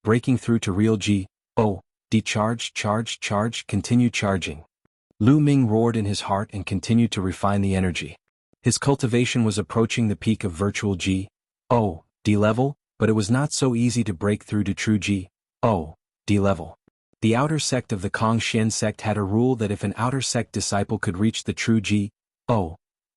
breaking through to real G. Oh, decharge, charge, charge, continue charging. Lu Ming roared in his heart and continued to refine the energy. His cultivation was approaching the peak of virtual G. Oh, D level, but it was not so easy to break through to true G. Oh, D level. The outer sect of the Kongxian sect had a rule that if an outer sect disciple could reach the true G. Oh,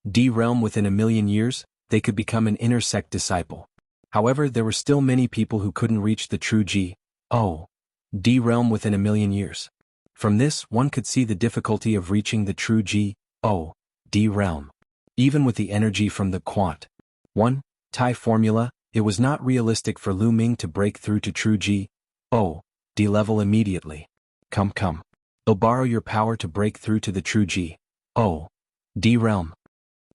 D realm within 1,000,000 years, they could become an inner sect disciple. However, there were still many people who couldn't reach the true G. Oh, D realm within 1,000,000 years. From this, one could see the difficulty of reaching the true G. Oh, D realm. Even with the energy from the Quant 1 Tai formula, it was not realistic for Lu Ming to break through to true G. Oh, D level immediately. Come. I'll borrow your power to break through to the true G. Oh, D realm.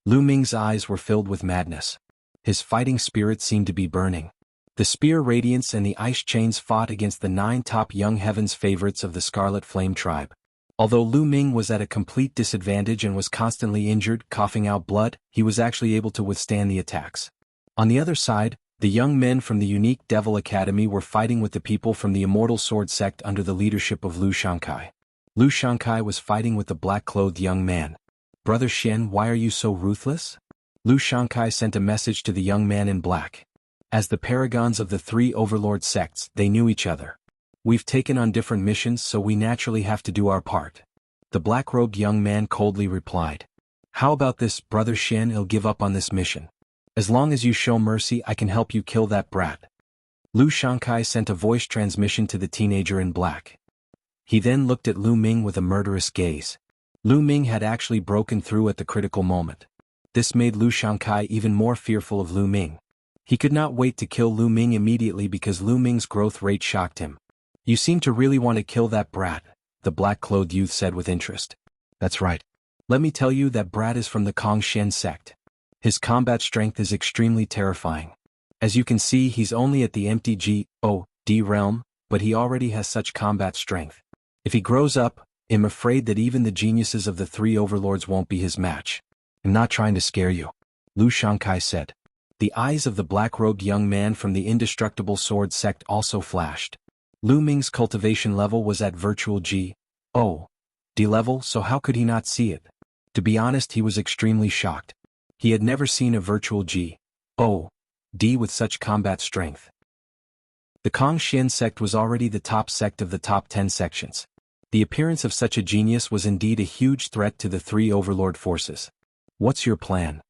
Lu Ming's eyes were filled with madness. His fighting spirit seemed to be burning. The spear radiance and the ice chains fought against the 9 top young heavens favorites of the Scarlet Flame tribe. Although Lu Ming was at a complete disadvantage and was constantly injured, coughing out blood, he was actually able to withstand the attacks. On the other side, the young men from the unique Devil Academy were fighting with the people from the Immortal Sword sect under the leadership of Lu Shankai. Lu Shankai was fighting with the black-clothed young man. Brother Xian, why are you so ruthless? Lu Shankai sent a message to the young man in black. As the paragons of the 3 overlord sects, they knew each other. We've taken on different missions, so we naturally have to do our part. The black-robed young man coldly replied. How about this, Brother Xian? I'll give up on this mission. As long as you show mercy, I can help you kill that brat. Lu Shankai sent a voice transmission to the teenager in black. He then looked at Lu Ming with a murderous gaze. Lu Ming had actually broken through at the critical moment. This made Lu Shankai even more fearful of Lu Ming. He could not wait to kill Lu Ming immediately because Lu Ming's growth rate shocked him. You seem to really want to kill that brat, the black-clothed youth said with interest. That's right. Let me tell you, that brat is from the Kongxian sect. His combat strength is extremely terrifying. As you can see, he's only at the empty G.O.D realm, but he already has such combat strength. If he grows up, I'm afraid that even the geniuses of the 3 overlords won't be his match. I'm not trying to scare you, Lu Shankai said. The eyes of the black-robed young man from the indestructible sword sect also flashed. Lu Ming's cultivation level was at virtual G.O.D level, so how could he not see it? To be honest, he was extremely shocked. He had never seen a virtual G.O.D with such combat strength. The Kongxian sect was already the top sect of the top 10 sections. The appearance of such a genius was indeed a huge threat to the 3 overlord forces. What's your plan?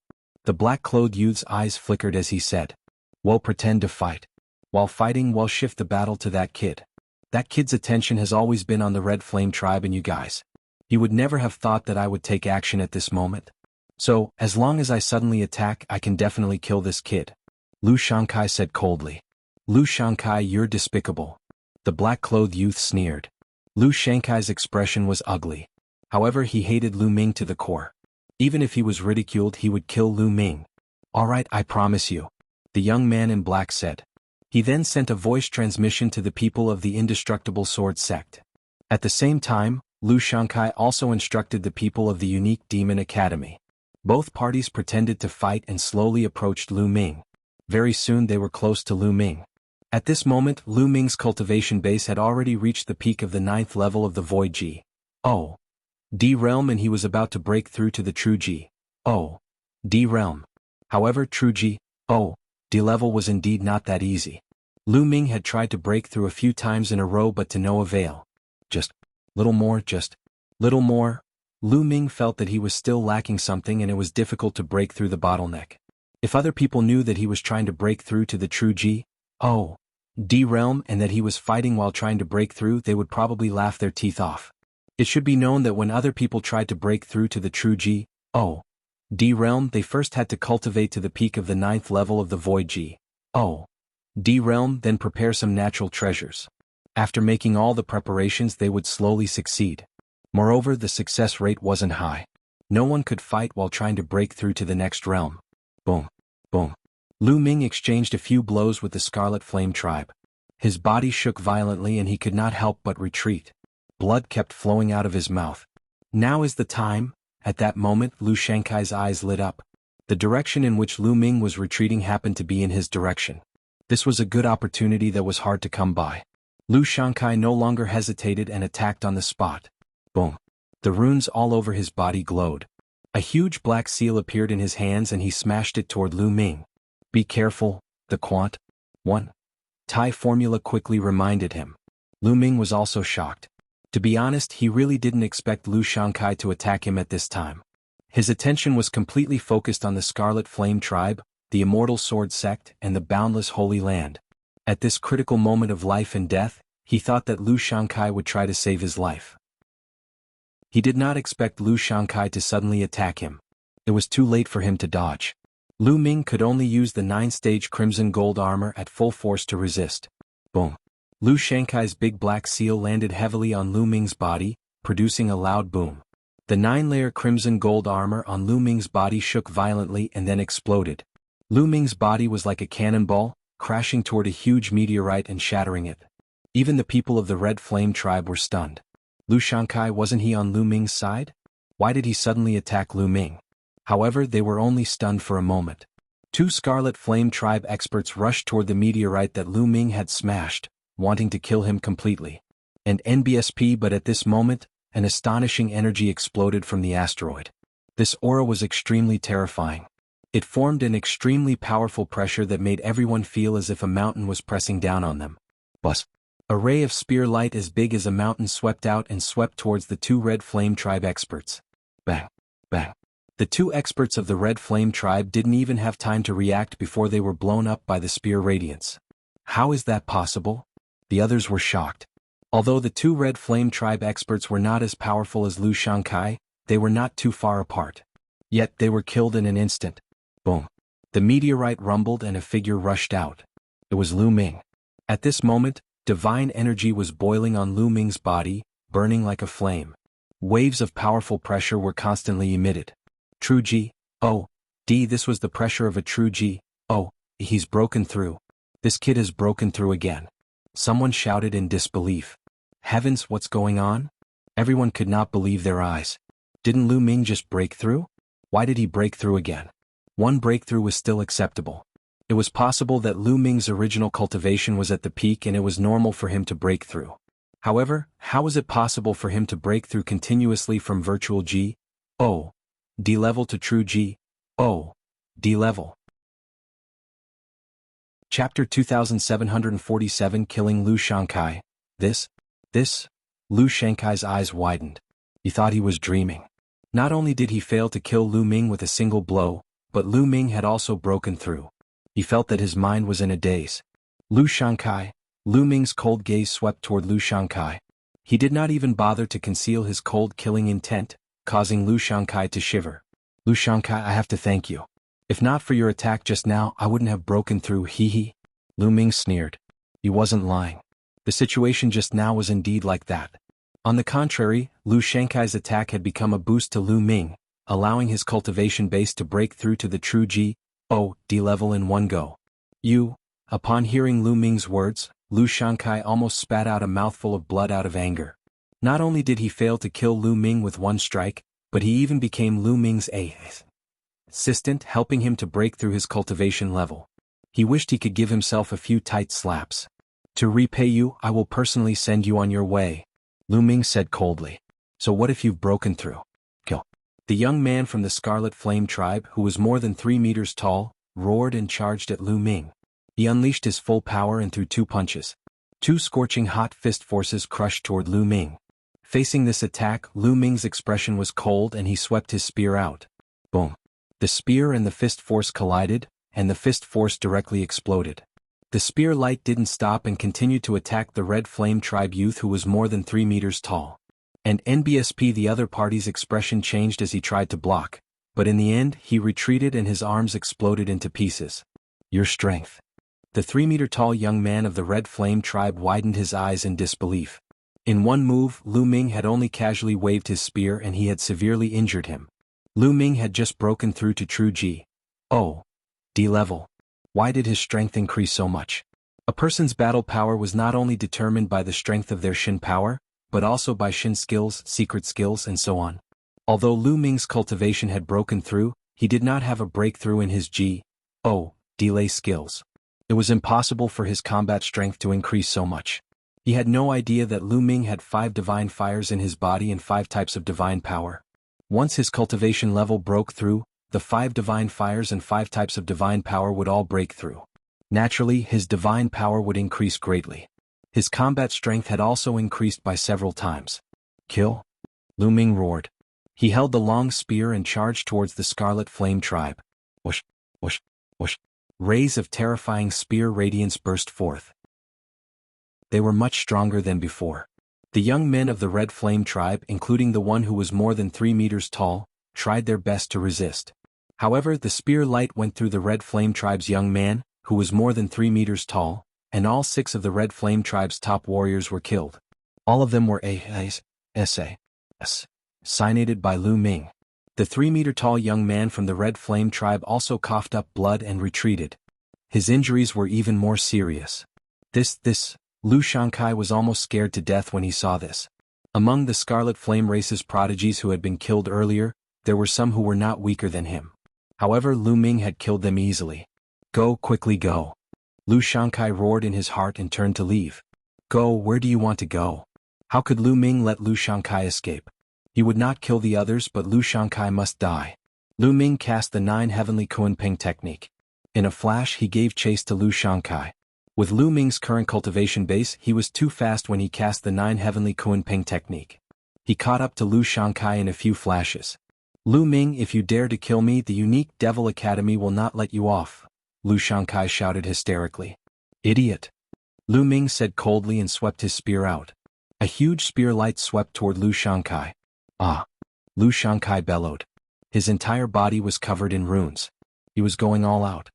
The black-clothed youth's eyes flickered as he said. Well, pretend to fight. While fighting, we'll shift the battle to that kid. That kid's attention has always been on the Red Flame tribe and you guys. He would never have thought that I would take action at this moment. So, as long as I suddenly attack, I can definitely kill this kid. Lu Shankai said coldly. Lu Shankai, you're despicable. The black-clothed youth sneered. Lu Shankai's expression was ugly. However, he hated Lu Ming to the core. Even if he was ridiculed, he would kill Lu Ming. All right, I promise you, the young man in black said. He then sent a voice transmission to the people of the indestructible sword sect. At the same time, Lu Shankai also instructed the people of the unique demon academy. Both parties pretended to fight and slowly approached Lu Ming. Very soon they were close to Lu Ming. At this moment, Lu Ming's cultivation base had already reached the peak of the 9th level of the Void G.O.D realm, and he was about to break through to the true G.O.D realm. However, true G.O.D level was indeed not that easy. Lu Ming had tried to break through a few times in a row but to no avail. Just little more. Lu Ming felt that he was still lacking something and it was difficult to break through the bottleneck. If other people knew that he was trying to break through to the true G.O.D realm and that he was fighting while trying to break through, they would probably laugh their teeth off. It should be known that when other people tried to break through to the true G.O.D realm, they first had to cultivate to the peak of the 9th level of the Void G.O.D realm, then prepare some natural treasures. After making all the preparations, they would slowly succeed. Moreover, the success rate wasn't high. No one could fight while trying to break through to the next realm. Boom. Lu Ming exchanged a few blows with the Scarlet Flame tribe. His body shook violently and he could not help but retreat. Blood kept flowing out of his mouth. Now is the time. At that moment, Lu Shankai's eyes lit up. The direction in which Lu Ming was retreating happened to be in his direction. This was a good opportunity that was hard to come by. Lu Shankai no longer hesitated and attacked on the spot. Boom. The runes all over his body glowed. A huge black seal appeared in his hands and he smashed it toward Lu Ming. Be careful, the Quant. 1. Tai formula quickly reminded him. Lu Ming was also shocked. To be honest, he really didn't expect Lu Shankai to attack him at this time. His attention was completely focused on the Scarlet Flame Tribe, the Immortal Sword Sect, and the Boundless Holy Land. At this critical moment of life and death, he thought that Lu Shankai would try to save his life. He did not expect Lu Shankai to suddenly attack him. It was too late for him to dodge. Lu Ming could only use the 9-stage crimson gold armor at full force to resist. Boom. Lu Shankai's big black seal landed heavily on Lu Ming's body, producing a loud boom. The 9-layer crimson gold armor on Lu Ming's body shook violently and then exploded. Lu Ming's body was like a cannonball, crashing toward a huge meteorite and shattering it. Even the people of the Red Flame Tribe were stunned. Lu Shankai, wasn't he on Lu Ming's side? Why did he suddenly attack Lu Ming? However, they were only stunned for a moment. 2 Scarlet Flame Tribe experts rushed toward the meteorite that Lu Ming had smashed, wanting to kill him completely. And NBSP, but at this moment, an astonishing energy exploded from the asteroid. This aura was extremely terrifying. It formed an extremely powerful pressure that made everyone feel as if a mountain was pressing down on them. Buzz. A ray of spear light as big as a mountain swept out and swept towards the 2 Red Flame Tribe experts. Bang. Bang. The 2 experts of the Red Flame Tribe didn't even have time to react before they were blown up by the spear radiance. How is that possible? The others were shocked. Although the 2 Red Flame Tribe experts were not as powerful as Lu Shankai, they were not too far apart. Yet they were killed in an instant. Boom. The meteorite rumbled and a figure rushed out. It was Lu Ming. At this moment, divine energy was boiling on Lu Ming's body, burning like a flame. Waves of powerful pressure were constantly emitted. True G. Oh, D. This was the pressure of a true G. Oh, he's broken through. This kid has broken through again. Someone shouted in disbelief. Heavens, what's going on? Everyone could not believe their eyes. Didn't Lu Ming just break through? Why did he break through again? One breakthrough was still acceptable. It was possible that Lu Ming's original cultivation was at the peak and it was normal for him to break through. However, how was it possible for him to break through continuously from virtual G, O, D level to true G, O, D level? Chapter 2747, Killing Lu Shankai. This? Lu Shankai's eyes widened. He thought he was dreaming. Not only did he fail to kill Lu Ming with a single blow, but Lu Ming had also broken through. He felt that his mind was in a daze. Lu Shankai. Lu Ming's cold gaze swept toward Lu Shankai. He did not even bother to conceal his cold killing intent, causing Lu Shankai to shiver. Lu Shankai, I have to thank you. If not for your attack just now, I wouldn't have broken through, hee. Lu Ming sneered. He wasn't lying. The situation just now was indeed like that. On the contrary, Lu Shankai's attack had become a boost to Lu Ming, allowing his cultivation base to break through to the true G, O, D level in one go. Upon hearing Lu Ming's words, Lu Shankai almost spat out a mouthful of blood out of anger. Not only did he fail to kill Lu Ming with one strike, but he even became Lu Ming's assistant, helping him to break through his cultivation level. He wished he could give himself a few tight slaps. To repay you, I will personally send you on your way, Lu Ming said coldly. So what if you've broken through? Kill. The young man from the Scarlet Flame Tribe, who was more than 3 meters tall, roared and charged at Lu Ming. He unleashed his full power and threw 2 punches. 2 scorching hot fist forces crushed toward Lu Ming. Facing this attack, Lu Ming's expression was cold and he swept his spear out. Boom. The spear and the fist force collided, and the fist force directly exploded. The spear light didn't stop and continued to attack the Red Flame Tribe youth who was more than 3 meters tall. And NBSP, the other party's expression changed as he tried to block, but in the end he retreated and his arms exploded into pieces. Your strength. The 3-meter-tall young man of the Red Flame Tribe widened his eyes in disbelief. In one move, Lu Ming had only casually waved his spear and he had severely injured him. Lu Ming had just broken through to true G, O, D level. Why did his strength increase so much? A person's battle power was not only determined by the strength of their Shin power, but also by Shin skills, secret skills, and so on. Although Lu Ming's cultivation had broken through, he did not have a breakthrough in his G, O, delay skills. It was impossible for his combat strength to increase so much. He had no idea that Lu Ming had 5 divine fires in his body and 5 types of divine power. Once his cultivation level broke through, the 5 divine fires and 5 types of divine power would all break through. Naturally, his divine power would increase greatly. His combat strength had also increased by several times. Kill? Lu Ming roared. He held the long spear and charged towards the Scarlet Flame tribe. Whoosh, whoosh, whoosh. Rays of terrifying spear radiance burst forth. They were much stronger than before. The young men of the Red Flame tribe, including the one who was more than 3 meters tall, tried their best to resist. However, the spear light went through the Red Flame tribe's young man, who was more than 3 meters tall, and all 6 of the Red Flame tribe's top warriors were killed. All of them were assassinated by Lu Ming. The 3-meter-tall young man from the Red Flame tribe also coughed up blood and retreated. His injuries were even more serious. Lu Shankai was almost scared to death when he saw this. Among the Scarlet Flame race's prodigies who had been killed earlier, there were some who were not weaker than him. However, Lu Ming had killed them easily. Go, quickly go. Lu Shankai roared in his heart and turned to leave. Go, where do you want to go? How could Lu Ming let Lu Shankai escape? He would not kill the others, but Lu Shankai must die. Lu Ming cast the 9 heavenly Kunpeng technique. In a flash he gave chase to Lu Shankai. With Lu Ming's current cultivation base, he was too fast when he cast the 9 heavenly Kunpeng technique. He caught up to Lu Shankai in a few flashes. Lu Ming, if you dare to kill me, the unique Devil Academy will not let you off, Lu Shankai shouted hysterically. Idiot! Lu Ming said coldly and swept his spear out. A huge spear light swept toward Lu Shankai. Ah! Lu Shankai bellowed. His entire body was covered in runes. He was going all out.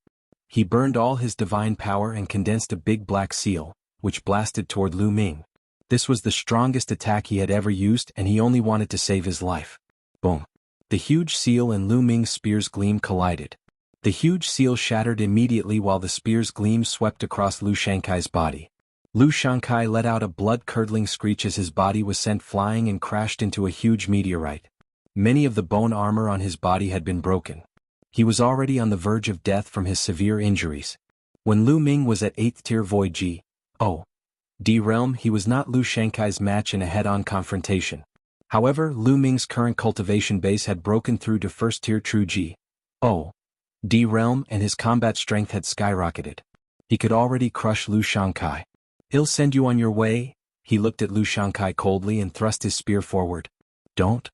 He burned all his divine power and condensed a big black seal, which blasted toward Lu Ming. This was the strongest attack he had ever used, and he only wanted to save his life. Boom! The huge seal and Lu Ming's spear's gleam collided. The huge seal shattered immediately while the spear's gleam swept across Lu Shankai's body. Lu Shankai let out a blood-curdling screech as his body was sent flying and crashed into a huge meteorite. Many of the bone armor on his body had been broken. He was already on the verge of death from his severe injuries. When Lu Ming was at 8th tier Void G.O.D. realm, he was not Lu Shankai's match in a head-on confrontation. However, Lu Ming's current cultivation base had broken through to 1st tier True G.O.D. realm and his combat strength had skyrocketed. He could already crush Lu Shankai. He'll send you on your way. He looked at Lu Shankai coldly and thrust his spear forward. Don't.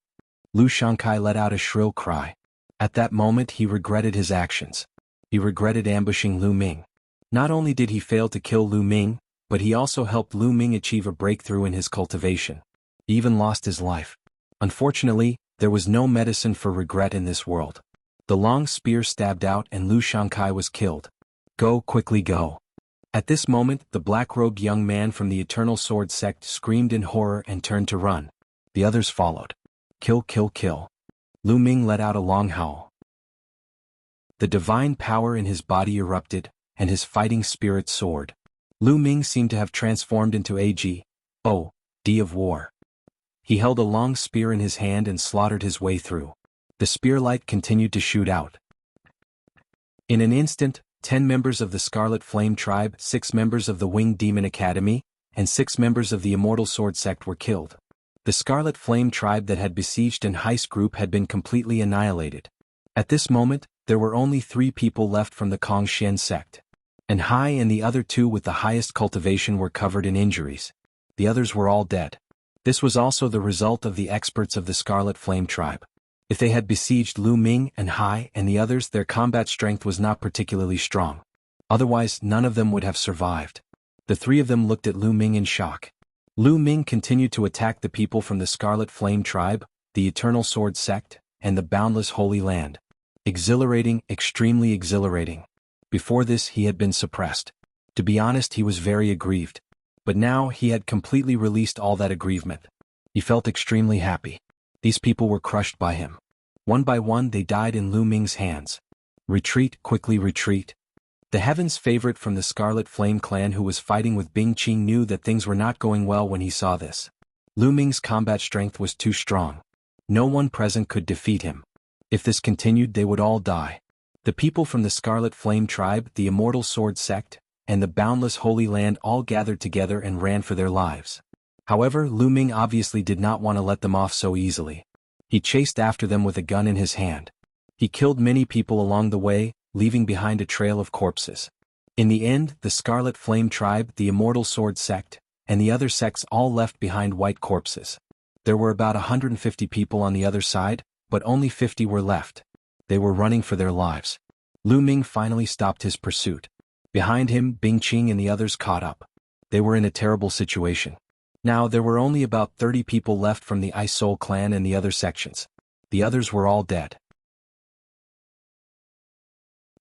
Lu Shankai let out a shrill cry. At that moment he regretted his actions. He regretted ambushing Lu Ming. Not only did he fail to kill Lu Ming, but he also helped Lu Ming achieve a breakthrough in his cultivation. He even lost his life. Unfortunately, there was no medicine for regret in this world. The long spear stabbed out and Lu Shankai was killed. Go, quickly go. At this moment, the black-robed young man from the Eternal Sword sect screamed in horror and turned to run. The others followed. Kill, kill, kill. Lu Ming let out a long howl. The divine power in his body erupted, and his fighting spirit soared. Lu Ming seemed to have transformed into a G.O.D. of war. He held a long spear in his hand and slaughtered his way through. The spear light continued to shoot out. In an instant, 10 members of the Scarlet Flame tribe, 6 members of the Winged Demon Academy, and 6 members of the Immortal Sword sect were killed. The Scarlet Flame tribe that had besieged and heist group had been completely annihilated. At this moment, there were only 3 people left from the Kongxian sect. And Hai and the other 2 with the highest cultivation were covered in injuries. The others were all dead. This was also the result of the experts of the Scarlet Flame tribe. If they had besieged Lu Ming and Hai and the others, their combat strength was not particularly strong. Otherwise, none of them would have survived. The 3 of them looked at Lu Ming in shock. Lu Ming continued to attack the people from the Scarlet Flame tribe, the Eternal Sword sect, and the Boundless Holy Land. Exhilarating, extremely exhilarating. Before this he had been suppressed. To be honest, he was very aggrieved. But now he had completely released all that aggrievement. He felt extremely happy. These people were crushed by him. One by one they died in Lu Ming's hands. Retreat, quickly retreat. The Heaven's favorite from the Scarlet Flame clan who was fighting with Bing Qing knew that things were not going well when he saw this. Lu Ming's combat strength was too strong. No one present could defeat him. If this continued, they would all die. The people from the Scarlet Flame tribe, the Immortal Sword sect, and the boundless Holy Land all gathered together and ran for their lives. However, Lu Ming obviously did not want to let them off so easily. He chased after them with a gun in his hand. He killed many people along the way, leaving behind a trail of corpses. In the end, the Scarlet Flame Tribe, the Immortal Sword Sect, and the other sects all left behind white corpses. There were about 150 people on the other side, but only 50 were left. They were running for their lives. Lu Ming finally stopped his pursuit. Behind him, Bing Qing and the others caught up. They were in a terrible situation. Now there were only about 30 people left from the Ice Soul clan and the other sections. The others were all dead.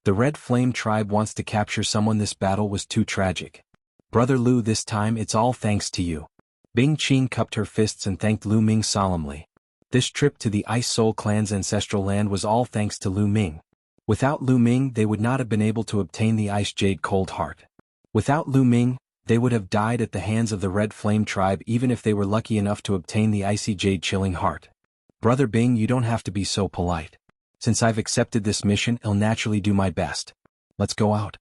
The Red Flame Tribe wants to capture someone. This battle was too tragic. Brother Lu, this time it's all thanks to you. Bing Qing cupped her fists and thanked Lu Ming solemnly. This trip to the Ice Soul clan's ancestral land was all thanks to Lu Ming. Without Lu Ming, they would not have been able to obtain the Ice Jade Cold Heart. Without Lu Ming, they would have died at the hands of the Red Flame Tribe even if they were lucky enough to obtain the Icy Jade Chilling Heart. Brother Bing, you don't have to be so polite. Since I've accepted this mission, I'll naturally do my best. Let's go out.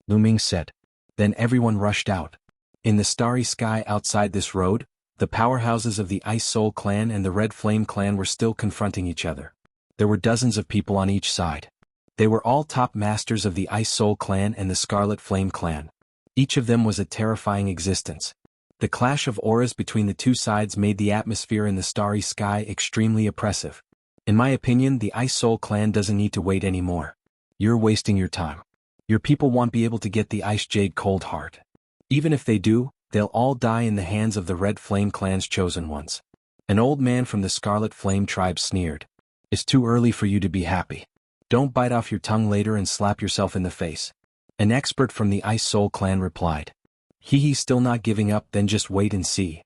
Lu Ming said. Then everyone rushed out. In the starry sky outside this road, the powerhouses of the Ice Soul clan and the Red Flame clan were still confronting each other. There were dozens of people on each side. They were all top masters of the Ice Soul clan and the Scarlet Flame clan. Each of them was a terrifying existence. The clash of auras between the two sides made the atmosphere in the starry sky extremely oppressive. In my opinion, the Ice Soul clan doesn't need to wait anymore. You're wasting your time. Your people won't be able to get the Ice Jade Cold Heart. Even if they do, they'll all die in the hands of the Red Flame clan's chosen ones. An old man from the Scarlet Flame Tribe sneered. It's too early for you to be happy. Don't bite off your tongue later and slap yourself in the face. An expert from the Ice Soul clan replied. He's still not giving up, then just wait and see.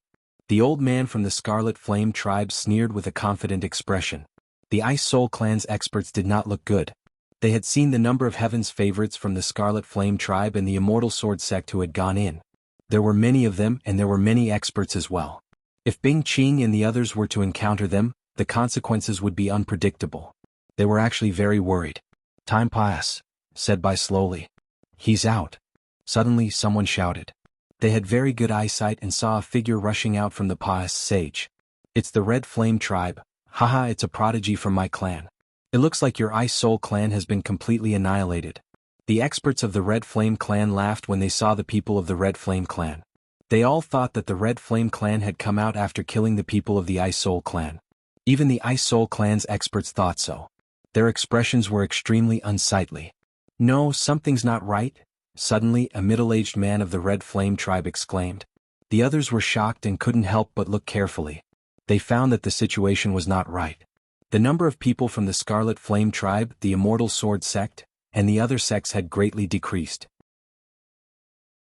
The old man from the Scarlet Flame Tribe sneered with a confident expression. The Ice Soul clan's experts did not look good. They had seen the number of Heaven's favorites from the Scarlet Flame Tribe and the Immortal Sword Sect who had gone in. There were many of them, and there were many experts as well. If Bing Qing and the others were to encounter them, the consequences would be unpredictable. They were actually very worried. Time pass, said Bai slowly. He's out. Suddenly someone shouted. They had very good eyesight and saw a figure rushing out from the Paas sage. It's the Red Flame Tribe. Haha, it's a prodigy from my clan. It looks like your Ice Soul clan has been completely annihilated. The experts of the Red Flame clan laughed when they saw the people of the Red Flame clan. They all thought that the Red Flame clan had come out after killing the people of the Ice Soul clan. Even the Ice Soul clan's experts thought so. Their expressions were extremely unsightly. No, something's not right. Suddenly, a middle-aged man of the Red Flame Tribe exclaimed. The others were shocked and couldn't help but look carefully. They found that the situation was not right. The number of people from the Scarlet Flame Tribe, the Immortal Sword Sect, and the other sects had greatly decreased.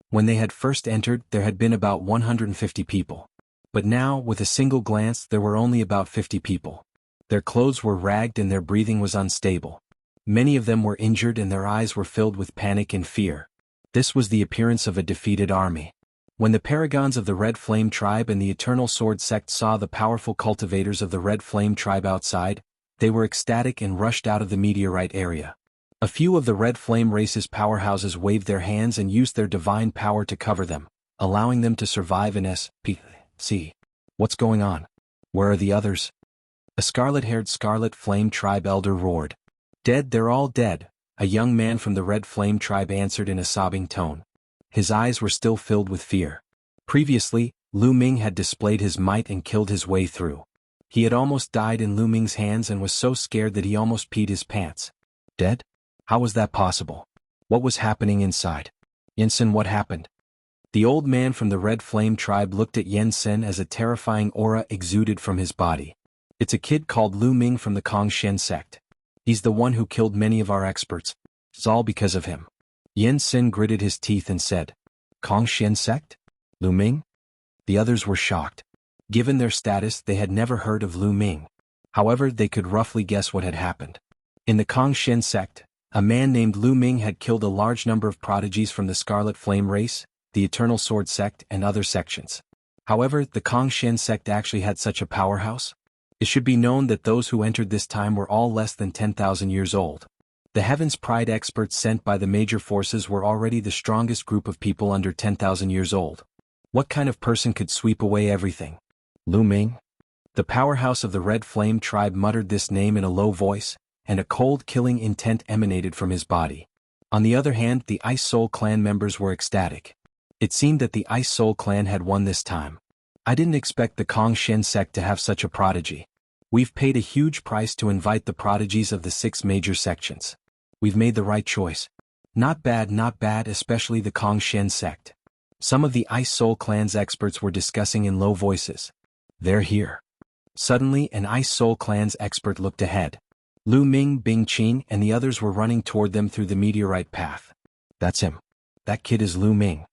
When they had first entered, there had been about 150 people. But now, with a single glance, there were only about 50 people. Their clothes were ragged and their breathing was unstable. Many of them were injured and their eyes were filled with panic and fear. This was the appearance of a defeated army. When the paragons of the Red Flame Tribe and the Eternal Sword Sect saw the powerful cultivators of the Red Flame Tribe outside, they were ecstatic and rushed out of the meteorite area. A few of the Red Flame race's powerhouses waved their hands and used their divine power to cover them, allowing them to survive in S.P.C. What's going on? Where are the others? A scarlet-haired Scarlet Flame Tribe elder roared. Dead, they're all dead, a young man from the Red Flame Tribe answered in a sobbing tone. His eyes were still filled with fear. Previously, Lu Ming had displayed his might and killed his way through. He had almost died in Lu Ming's hands and was so scared that he almost peed his pants. Dead? How was that possible? What was happening inside? Yen-sen, what happened? The old man from the Red Flame Tribe looked at Yen-sen as a terrifying aura exuded from his body. It's a kid called Lu Ming from the Kongshen sect. He's the one who killed many of our experts. It's all because of him. Yen-sen gritted his teeth and said, Kongshen sect? Lu Ming? The others were shocked. Given their status, they had never heard of Lu Ming. However, they could roughly guess what had happened. In the Kongshen sect, a man named Lu Ming had killed a large number of prodigies from the Scarlet Flame race, the Eternal Sword Sect, and other sections. However, the Kongshen sect actually had such a powerhouse. It should be known that those who entered this time were all less than 10,000 years old. The Heaven's Pride experts sent by the major forces were already the strongest group of people under 10,000 years old. What kind of person could sweep away everything? Lu Ming? The powerhouse of the Red Flame tribe muttered this name in a low voice, and a cold killing intent emanated from his body. On the other hand, the Ice Soul clan members were ecstatic. It seemed that the Ice Soul clan had won this time. I didn't expect the Kong Shen sect to have such a prodigy. We've paid a huge price to invite the prodigies of the 6 major sections. We've made the right choice. Not bad, especially the Kong Shen sect. Some of the Ice Soul clan's experts were discussing in low voices. They're here. Suddenly, an Ice Soul clan's expert looked ahead. Lu Ming, Bing Qing, and the others were running toward them through the meteorite path. That's him. That kid is Lu Ming.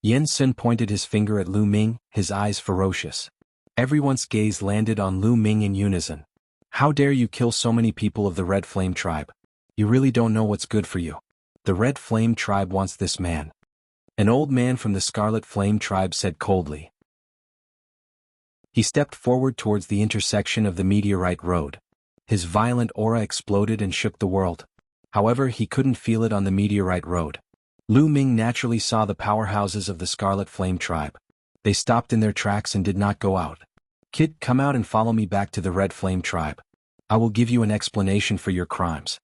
Yen Sun pointed his finger at Lu Ming, his eyes ferocious. Everyone's gaze landed on Lu Ming in unison. How dare you kill so many people of the Red Flame tribe? You really don't know what's good for you. The Red Flame tribe wants this man. An old man from the Scarlet Flame tribe said coldly. He stepped forward towards the intersection of the meteorite road. His violent aura exploded and shook the world. However, he couldn't feel it on the meteorite road. Lu Ming naturally saw the powerhouses of the Scarlet Flame tribe. They stopped in their tracks and did not go out. Kid, come out and follow me back to the Red Flame tribe. I will give you an explanation for your crimes.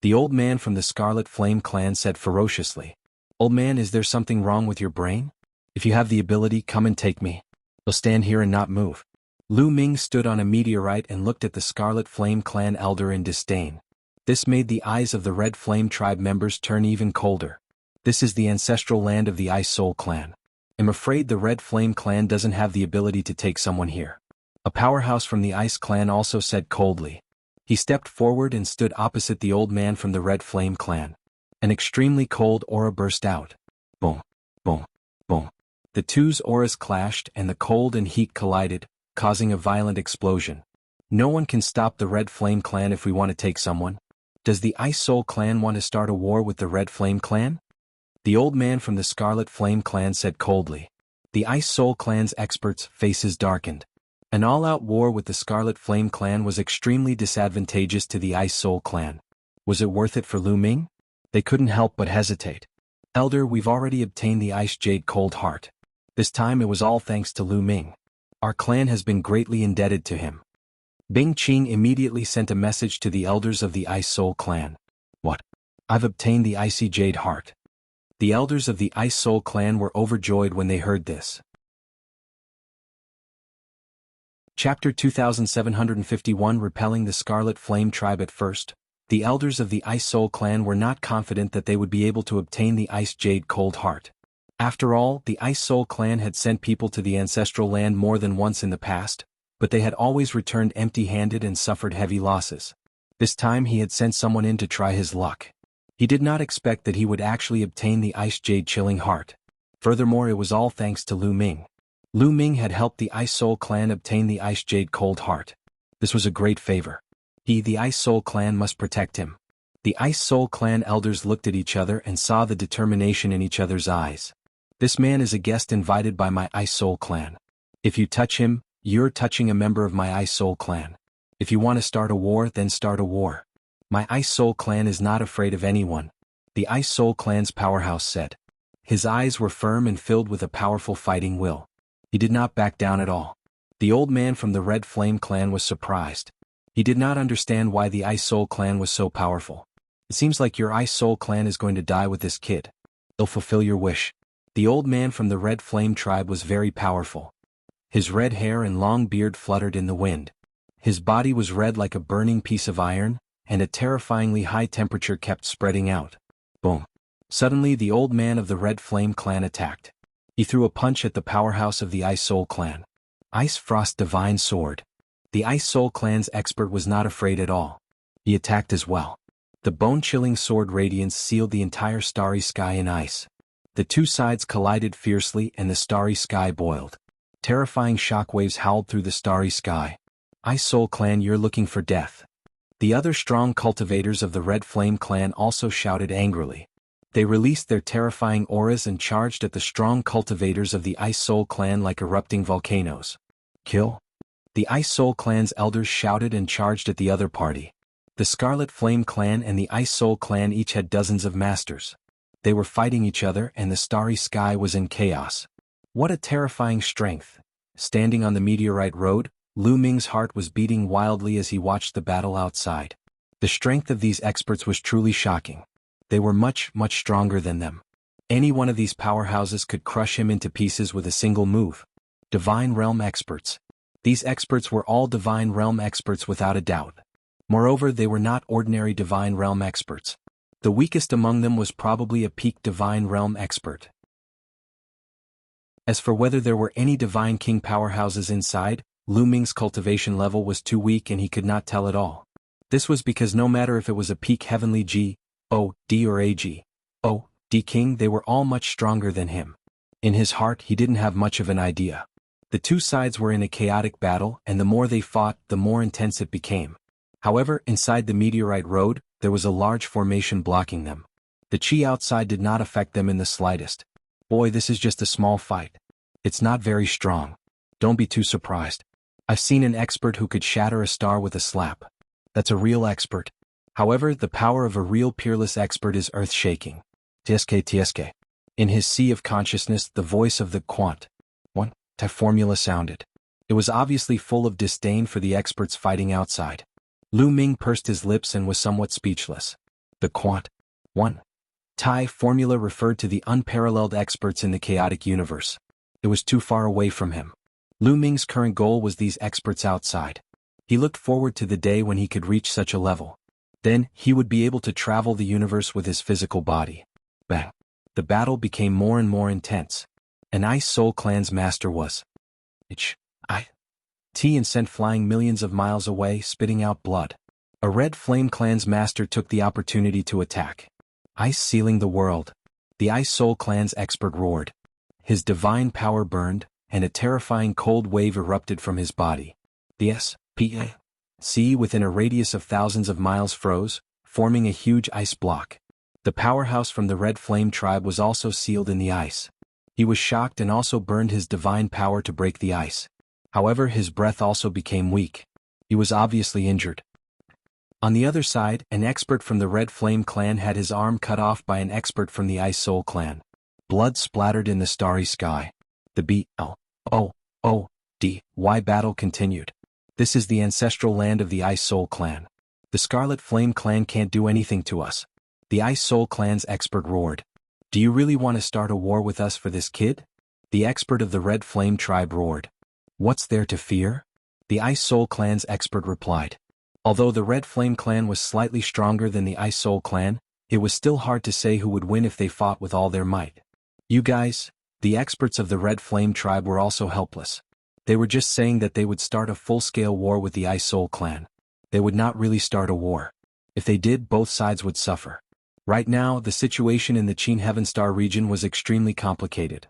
The old man from the Scarlet Flame clan said ferociously. Old man, is there something wrong with your brain? If you have the ability, come and take me. I'll stand here and not move. Lu Ming stood on a meteorite and looked at the Scarlet Flame clan elder in disdain. This made the eyes of the Red Flame tribe members turn even colder. This is the ancestral land of the Ice Soul clan. I'm afraid the Red Flame clan doesn't have the ability to take someone here. A powerhouse from the Ice clan also said coldly. He stepped forward and stood opposite the old man from the Red Flame clan. An extremely cold aura burst out. Boom, boom, boom. The two's auras clashed and the cold and heat collided, causing a violent explosion. No one can stop the Red Flame clan if we want to take someone. Does the Ice Soul clan want to start a war with the Red Flame clan? The old man from the Scarlet Flame clan said coldly. The Ice Soul clan's experts' faces darkened. An all-out war with the Scarlet Flame clan was extremely disadvantageous to the Ice Soul clan. Was it worth it for Lu Ming? They couldn't help but hesitate. Elder, we've already obtained the Ice Jade Cold Heart. This time it was all thanks to Lu Ming. Our clan has been greatly indebted to him. Bing Qing immediately sent a message to the elders of the Ice Soul clan. What? I've obtained the Icy Jade Heart. The elders of the Ice Soul clan were overjoyed when they heard this. Chapter 2751 Repelling the Scarlet Flame Tribe. At first, the elders of the Ice Soul clan were not confident that they would be able to obtain the Ice Jade Cold Heart. After all, the Ice Soul clan had sent people to the ancestral land more than once in the past, but they had always returned empty-handed and suffered heavy losses. This time he had sent someone in to try his luck. He did not expect that he would actually obtain the Ice Jade Chilling Heart. Furthermore, it was all thanks to Lu Ming. Lu Ming had helped the Ice Soul clan obtain the Ice Jade Cold Heart. This was a great favor. The Ice Soul clan must protect him. The Ice Soul clan elders looked at each other and saw the determination in each other's eyes. This man is a guest invited by my Ice Soul clan. If you touch him, you're touching a member of my Ice Soul clan. If you want to start a war, then start a war. My Ice Soul clan is not afraid of anyone, the Ice Soul clan's powerhouse said. His eyes were firm and filled with a powerful fighting will. He did not back down at all. The old man from the Red Flame clan was surprised. He did not understand why the Ice Soul clan was so powerful. It seems like your Ice Soul clan is going to die with this kid. They'll fulfill your wish. The old man from the Red Flame tribe was very powerful. His red hair and long beard fluttered in the wind. His body was red like a burning piece of iron, and a terrifyingly high temperature kept spreading out. Boom. Suddenly the old man of the Red Flame clan attacked. He threw a punch at the powerhouse of the Ice Soul clan. Ice Frost Divine Sword. The Ice Soul clan's expert was not afraid at all. He attacked as well. The bone-chilling sword radiance sealed the entire starry sky in ice. The two sides collided fiercely and the starry sky boiled. Terrifying shockwaves howled through the starry sky. Ice Soul clan, you're looking for death. The other strong cultivators of the Red Flame clan also shouted angrily. They released their terrifying auras and charged at the strong cultivators of the Ice Soul clan like erupting volcanoes. Kill? The Ice Soul clan's elders shouted and charged at the other party. The Scarlet Flame clan and the Ice Soul clan each had dozens of masters. They were fighting each other and the starry sky was in chaos. What a terrifying strength! Standing on the meteorite road, Lu Ming's heart was beating wildly as he watched the battle outside. The strength of these experts was truly shocking. They were much, much stronger than them. Any one of these powerhouses could crush him into pieces with a single move. Divine Realm experts. These experts were all Divine Realm experts without a doubt. Moreover, they were not ordinary Divine Realm experts. The weakest among them was probably a peak Divine Realm expert. As for whether there were any Divine King powerhouses inside, Lu Ming's cultivation level was too weak and he could not tell at all. This was because no matter if it was a peak Heavenly G, O, D or AG, O, D King, they were all much stronger than him. In his heart he didn't have much of an idea. The two sides were in a chaotic battle and the more they fought, the more intense it became. However, inside the meteorite road, there was a large formation blocking them. The chi outside did not affect them in the slightest. Boy, this is just a small fight. It's not very strong. Don't be too surprised. I've seen an expert who could shatter a star with a slap. That's a real expert. However, the power of a real peerless expert is earth-shaking. TSK. In his sea of consciousness, the voice of the Quant. One, formula sounded. It was obviously full of disdain for the experts fighting outside. Lu Ming pursed his lips and was somewhat speechless. The Quant. One. Formula referred to the unparalleled experts in the chaotic universe. It was too far away from him. Lu Ming's current goal was these experts outside. He looked forward to the day when he could reach such a level. Then, he would be able to travel the universe with his physical body. Bang. The battle became more and more intense. An Ice Soul clan's master was and sent flying millions of miles away, spitting out blood. A Red Flame clan's master took the opportunity to attack. Ice sealing the world. The Ice Soul clan's expert roared. His divine power burned, and a terrifying cold wave erupted from his body. The sea within a radius of thousands of miles froze, forming a huge ice block. The powerhouse from the Red Flame tribe was also sealed in the ice. He was shocked and also burned his divine power to break the ice. However, his breath also became weak. He was obviously injured. On the other side, an expert from the Red Flame clan had his arm cut off by an expert from the Ice Soul clan. Blood splattered in the starry sky. The BLOODY battle continued. This is the ancestral land of the Ice Soul clan. The Scarlet Flame clan can't do anything to us. The Ice Soul clan's expert roared. Do you really want to start a war with us for this kid? The expert of the Red Flame tribe roared. What's there to fear? The Ice Soul clan's expert replied. Although the Red Flame clan was slightly stronger than the Ice Soul clan, it was still hard to say who would win if they fought with all their might. You guys, the experts of the Red Flame tribe were also helpless. They were just saying that they would start a full-scale war with the Ice Soul clan. They would not really start a war. If they did, both sides would suffer. Right now, the situation in the Qin Heaven Star region was extremely complicated.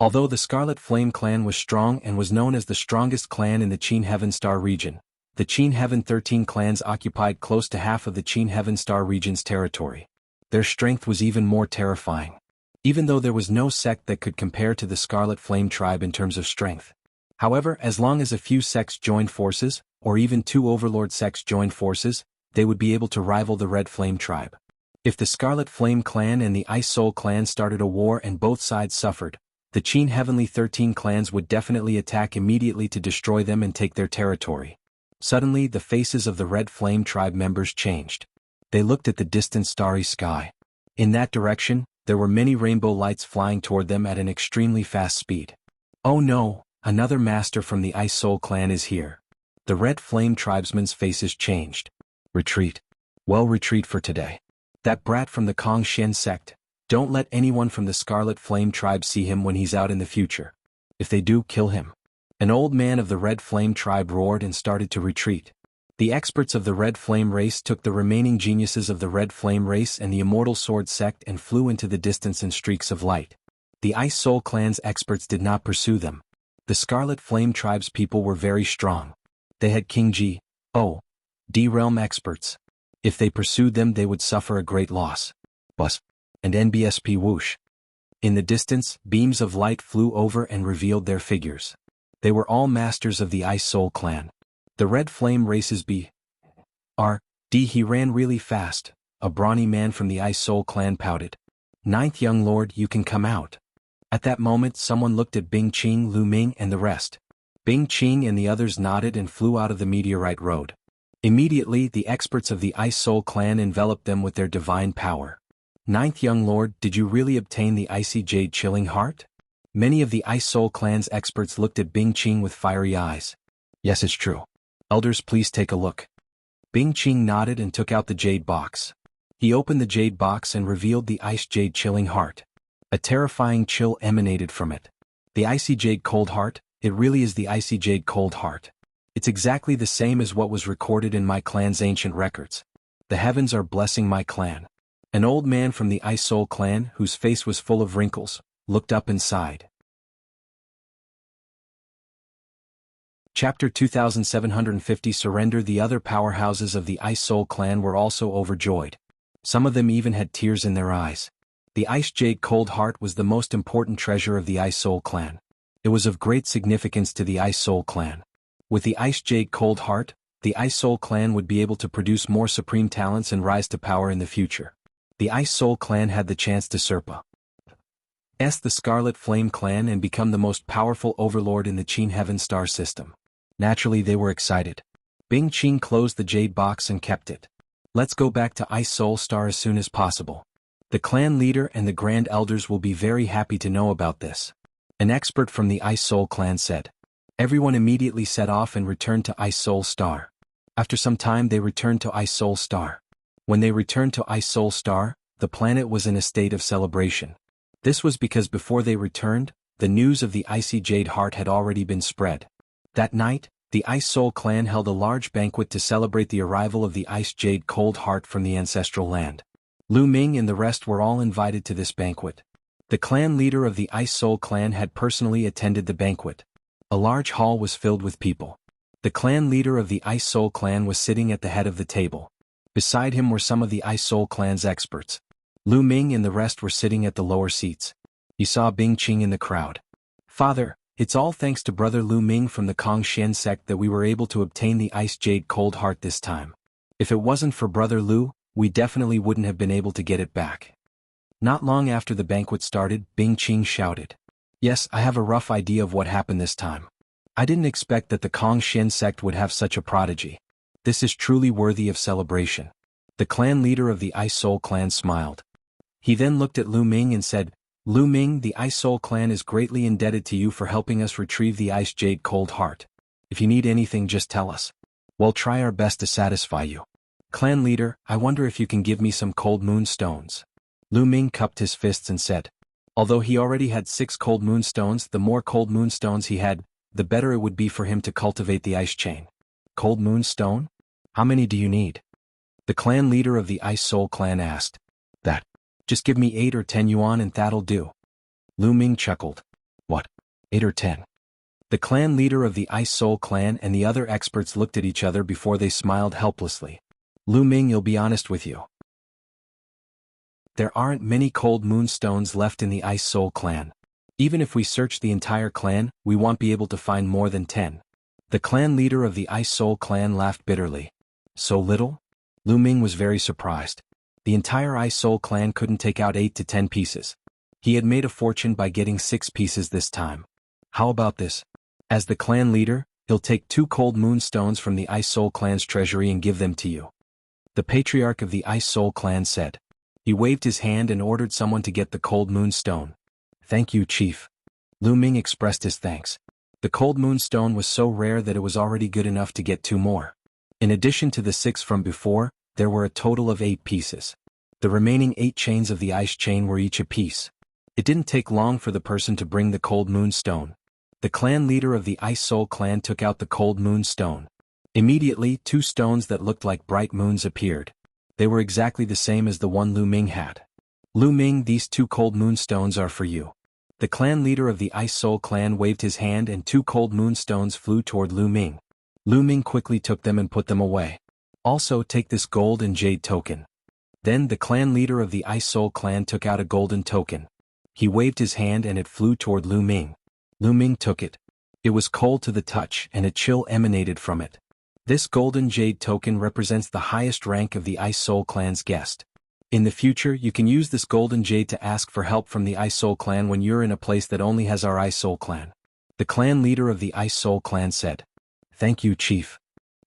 Although the Scarlet Flame clan was strong and was known as the strongest clan in the Qin Heaven Star region, the Qin Heaven 13 clans occupied close to half of the Qin Heaven Star region's territory. Their strength was even more terrifying. Even though there was no sect that could compare to the Scarlet Flame tribe in terms of strength. However, as long as a few sects joined forces, or even two overlord sects joined forces, they would be able to rival the Red Flame tribe. If the Scarlet Flame clan and the Ice Soul clan started a war and both sides suffered, the Qin Heavenly 13 clans would definitely attack immediately to destroy them and take their territory. Suddenly, the faces of the Red Flame tribe members changed. They looked at the distant starry sky. In that direction, there were many rainbow lights flying toward them at an extremely fast speed. Oh no, another master from the Ice Soul clan is here. The Red Flame tribesmen's faces changed. Retreat. Well, retreat for today. That brat from the Kong Shen sect. Don't let anyone from the Scarlet Flame tribe see him when he's out in the future. If they do, kill him. An old man of the Red Flame tribe roared and started to retreat. The experts of the Red Flame race took the remaining geniuses of the Red Flame race and the Immortal Sword sect and flew into the distance in streaks of light. The Ice Soul clan's experts did not pursue them. The Scarlet Flame tribe's people were very strong. They had King G.O.D. realm experts. If they pursued them, they would suffer a great loss. Bus. And NBSP whoosh. In the distance, beams of light flew over and revealed their figures. They were all masters of the Ice Soul clan. The Red Flame race's He ran really fast. A brawny man from the Ice Soul clan pouted. "Ninth young lord, you can come out." At that moment someone looked at Bing Qing, Lu Ming and the rest. Bing Qing and the others nodded and flew out of the meteorite road. Immediately the experts of the Ice Soul clan enveloped them with their divine power. "Ninth young lord, did you really obtain the icy jade chilling heart?" Many of the Ice Soul clan's experts looked at Bing Qing with fiery eyes. "Yes, it's true. Elders, please take a look." Bing Qing nodded and took out the jade box. He opened the jade box and revealed the ice jade chilling heart. A terrifying chill emanated from it. The icy jade cold heart, it really is the icy jade cold heart. It's exactly the same as what was recorded in my clan's ancient records. The heavens are blessing my clan. An old man from the Ice Soul clan, whose face was full of wrinkles, looked up and sighed. Chapter 2750 Surrender. The other powerhouses of the Ice Soul clan were also overjoyed. Some of them even had tears in their eyes. The Ice Jade Cold Heart was the most important treasure of the Ice Soul clan. It was of great significance to the Ice Soul clan. With the Ice Jade Cold Heart, the Ice Soul clan would be able to produce more supreme talents and rise to power in the future. The Ice Soul clan had the chance to surpass the Scarlet Flame clan and become the most powerful overlord in the Qin Heaven star system. Naturally they were excited. Bing Qing closed the jade box and kept it. "Let's go back to Ice Soul Star as soon as possible. The clan leader and the grand elders will be very happy to know about this," an expert from the Ice Soul clan said. Everyone immediately set off and returned to Ice Soul Star. After some time they returned to Ice Soul Star. When they returned to Ice Soul Star, the planet was in a state of celebration. This was because before they returned, the news of the Icy Jade Heart had already been spread. That night, the Ice Soul clan held a large banquet to celebrate the arrival of the Ice Jade Cold Heart from the ancestral land. Lu Ming and the rest were all invited to this banquet. The clan leader of the Ice Soul clan had personally attended the banquet. A large hall was filled with people. The clan leader of the Ice Soul clan was sitting at the head of the table. Beside him were some of the Ice Soul clan's experts. Lu Ming and the rest were sitting at the lower seats. He saw Bing Qing in the crowd. "Father, it's all thanks to brother Lu Ming from the Kongxian sect that we were able to obtain the Ice Jade Cold Heart this time. If it wasn't for brother Lu, we definitely wouldn't have been able to get it back." Not long after the banquet started, Bing Qing shouted, "Yes, I have a rough idea of what happened this time. I didn't expect that the Kongxian sect would have such a prodigy. This is truly worthy of celebration." The clan leader of the Ice Soul clan smiled. He then looked at Lu Ming and said, "Lu Ming, the Ice Soul clan is greatly indebted to you for helping us retrieve the Ice Jade Cold Heart. If you need anything, just tell us. We'll try our best to satisfy you." "Clan leader, I wonder if you can give me some cold moon stones." Lu Ming cupped his fists and said. Although he already had 6 cold moon stones, the more cold moon stones he had, the better it would be for him to cultivate the ice chain. "Cold moon stone? How many do you need?" The clan leader of the Ice Soul clan asked. "That. Just give me 8 or 10 yuan and that'll do." Lu Ming chuckled. "What? 8 or 10? The clan leader of the Ice Soul clan and the other experts looked at each other before they smiled helplessly. "Lu Ming, you'll be honest with you. There aren't many cold moon stones left in the Ice Soul clan. Even if we search the entire clan, we won't be able to find more than 10. The clan leader of the Ice Soul clan laughed bitterly. "So little?" Lu Ming was very surprised. The entire Ice Soul clan couldn't take out 8 to 10 pieces. He had made a fortune by getting 6 pieces this time. "How about this? As the clan leader, he'll take 2 cold moon stones from the Ice Soul clan's treasury and give them to you," the patriarch of the Ice Soul clan said. He waved his hand and ordered someone to get the cold moon stone. "Thank you, Chief." Lu Ming expressed his thanks. The cold moon stone was so rare that it was already good enough to get 2 more. In addition to the 6 from before, there were a total of 8 pieces. The remaining 8 chains of the ice chain were each a piece. It didn't take long for the person to bring the cold moon stone. The clan leader of the Ice Soul clan took out the cold moon stone. Immediately, 2 stones that looked like bright moons appeared. They were exactly the same as the one Lu Ming had. "Lu Ming, these 2 cold moon stones are for you." The clan leader of the Ice Soul clan waved his hand and 2 cold moon stones flew toward Lu Ming. Lu Ming quickly took them and put them away. "Also take this gold and jade token." Then the clan leader of the Ice Soul clan took out a golden token. He waved his hand and it flew toward Lu Ming. Lu Ming took it. It was cold to the touch and a chill emanated from it. This golden jade token represents the highest rank of the Ice Soul Clan's guest. In the future, you can use this golden jade to ask for help from the Ice Soul Clan when you're in a place that only has our Ice Soul Clan. The clan leader of the Ice Soul Clan said. Thank you, Chief.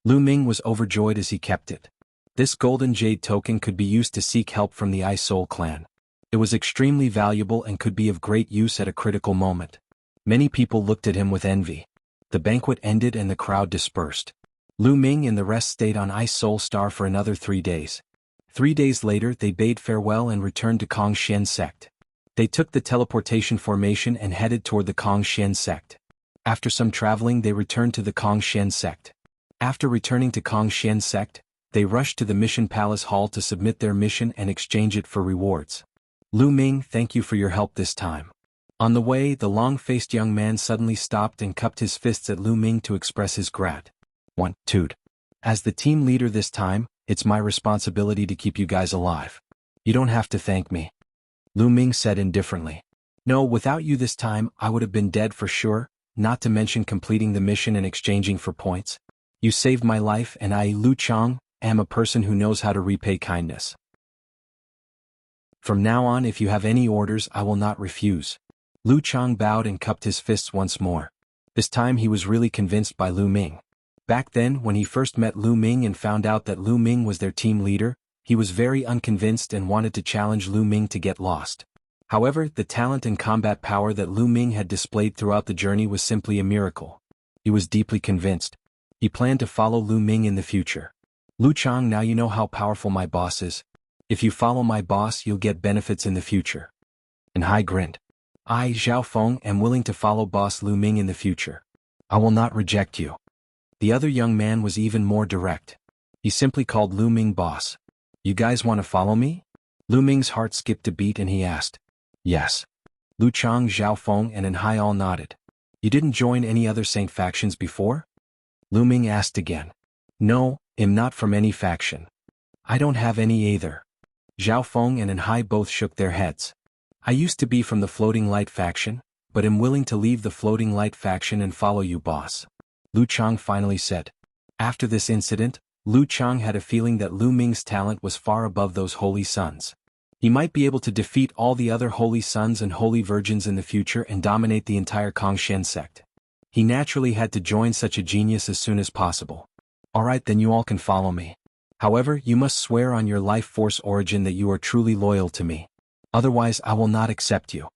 Lu Ming was overjoyed as he kept it. This golden jade token could be used to seek help from the Ice Soul Clan. It was extremely valuable and could be of great use at a critical moment. Many people looked at him with envy. The banquet ended and the crowd dispersed. Lu Ming and the rest stayed on Ice Soul Star for another 3 days. 3 days later they bade farewell and returned to Kongshen sect. They took the teleportation formation and headed toward the Kongshen sect. After some traveling they returned to the Kongshen sect. After returning to Kongshen sect, they rushed to the Mission Palace Hall to submit their mission and exchange it for rewards. Lu Ming, thank you for your help this time. On the way, the long-faced young man suddenly stopped and cupped his fists at Lu Ming to express his gratitude. As the team leader this time, it's my responsibility to keep you guys alive. You don't have to thank me. Lu Ming said indifferently. No, without you this time, I would have been dead for sure, not to mention completing the mission and exchanging for points. You saved my life and I, Lu Chang, am a person who knows how to repay kindness. From now on, if you have any orders, I will not refuse. Lu Chang bowed and cupped his fists once more. This time he was really convinced by Lu Ming. Back then, when he first met Lu Ming and found out that Lu Ming was their team leader, he was very unconvinced and wanted to challenge Lu Ming to get lost. However, the talent and combat power that Lu Ming had displayed throughout the journey was simply a miracle. He was deeply convinced. He planned to follow Lu Ming in the future. Lu Chang, now you know how powerful my boss is. If you follow my boss, you'll get benefits in the future. And Hai grinned. I, Zhao Feng, am willing to follow boss Lu Ming in the future. I will not reject you. The other young man was even more direct. He simply called Lu Ming boss. You guys want to follow me? Lu Ming's heart skipped a beat and he asked. Yes. Lu Chang, Zhao Feng and Hai all nodded. You didn't join any other saint factions before? Lu Ming asked again. No, I'm not from any faction. I don't have any either. Zhao Feng and Hai both shook their heads. I used to be from the Floating Light faction, but am willing to leave the Floating Light faction and follow you, boss. Lu Chang finally said. After this incident, Lu Chang had a feeling that Lu Ming's talent was far above those holy sons. He might be able to defeat all the other holy sons and holy virgins in the future and dominate the entire Kongshen sect. He naturally had to join such a genius as soon as possible. Alright, then you all can follow me. However, you must swear on your life force origin that you are truly loyal to me. Otherwise I will not accept you.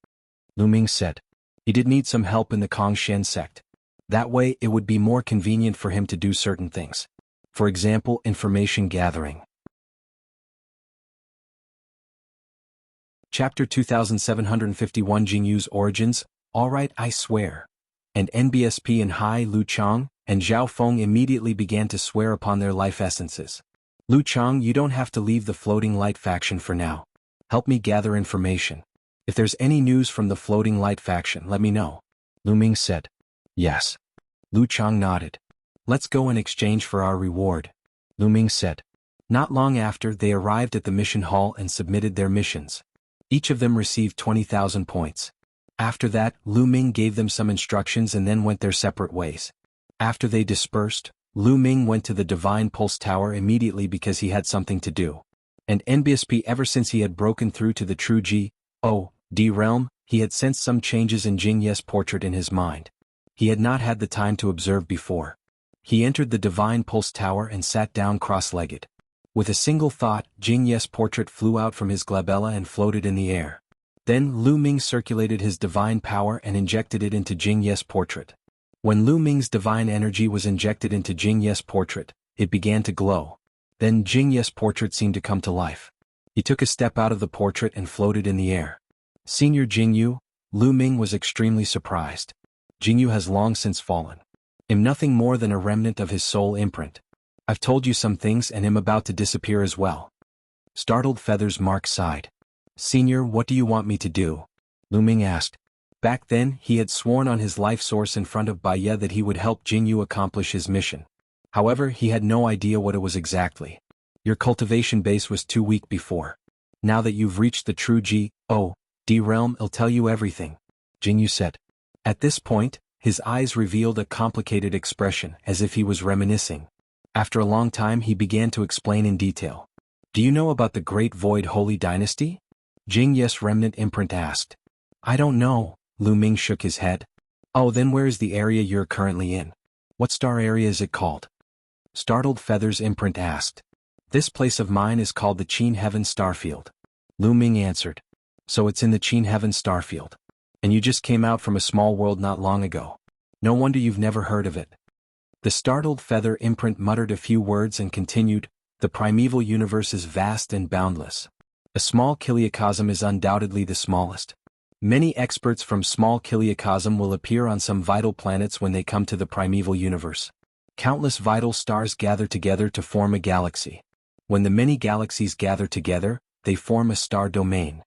Lu Ming said. He did need some help in the Kongshen sect. That way it would be more convenient for him to do certain things. For example, information gathering. Chapter 2751 Jingyu's Origins. Alright, I swear. And NBSP and Hai, Lu Chang, and Zhao Feng immediately began to swear upon their life essences. Lu Chang, you don't have to leave the Floating Light faction for now. Help me gather information. If there's any news from the Floating Light faction, let me know. Lu Ming said. Yes. Lu Chang nodded. Let's go in exchange for our reward. Lu Ming said. Not long after, they arrived at the mission hall and submitted their missions. Each of them received 20,000 points. After that, Lu Ming gave them some instructions and then went their separate ways. After they dispersed, Lu Ming went to the Divine Pulse Tower immediately because he had something to do. And NBSP, ever since he had broken through to the true G.O.D. realm, he had sensed some changes in Jing Ye's portrait in his mind. He had not had the time to observe before. He entered the Divine Pulse Tower and sat down cross-legged. With a single thought, Jing Ye's portrait flew out from his glabella and floated in the air. Then Lu Ming circulated his divine power and injected it into Jing Ye's portrait. When Lu Ming's divine energy was injected into Jing Ye's portrait, it began to glow. Then Jing Ye's portrait seemed to come to life. He took a step out of the portrait and floated in the air. Senior Jingyu, Lu Ming was extremely surprised. Jingyu has long since fallen. I'm nothing more than a remnant of his soul imprint. I've told you some things and am about to disappear as well. Startled Feathers Mark sighed. Senior, what do you want me to do? Lu Ming asked. Back then, he had sworn on his life source in front of Baiye that he would help Jingyu accomplish his mission. However, he had no idea what it was exactly. Your cultivation base was too weak before. Now that you've reached the true G.O.D. realm, I'll tell you everything, Jingyu said. At this point, his eyes revealed a complicated expression as if he was reminiscing. After a long time he began to explain in detail. Do you know about the Great Void Holy Dynasty? Jingye's remnant imprint asked. I don't know, Lu Ming shook his head. Oh, then where is the area you're currently in? What star area is it called? Startled Feather's imprint asked. This place of mine is called the Qin Heaven Starfield. Lu Ming answered. So it's in the Qin Heaven Starfield. And you just came out from a small world not long ago. No wonder you've never heard of it. The startled Feather imprint muttered a few words and continued, the primeval universe is vast and boundless. A small kiliacosm is undoubtedly the smallest. Many experts from small kiliacosm will appear on some vital planets when they come to the primeval universe. Countless vital stars gather together to form a galaxy. When the many galaxies gather together, they form a star domain.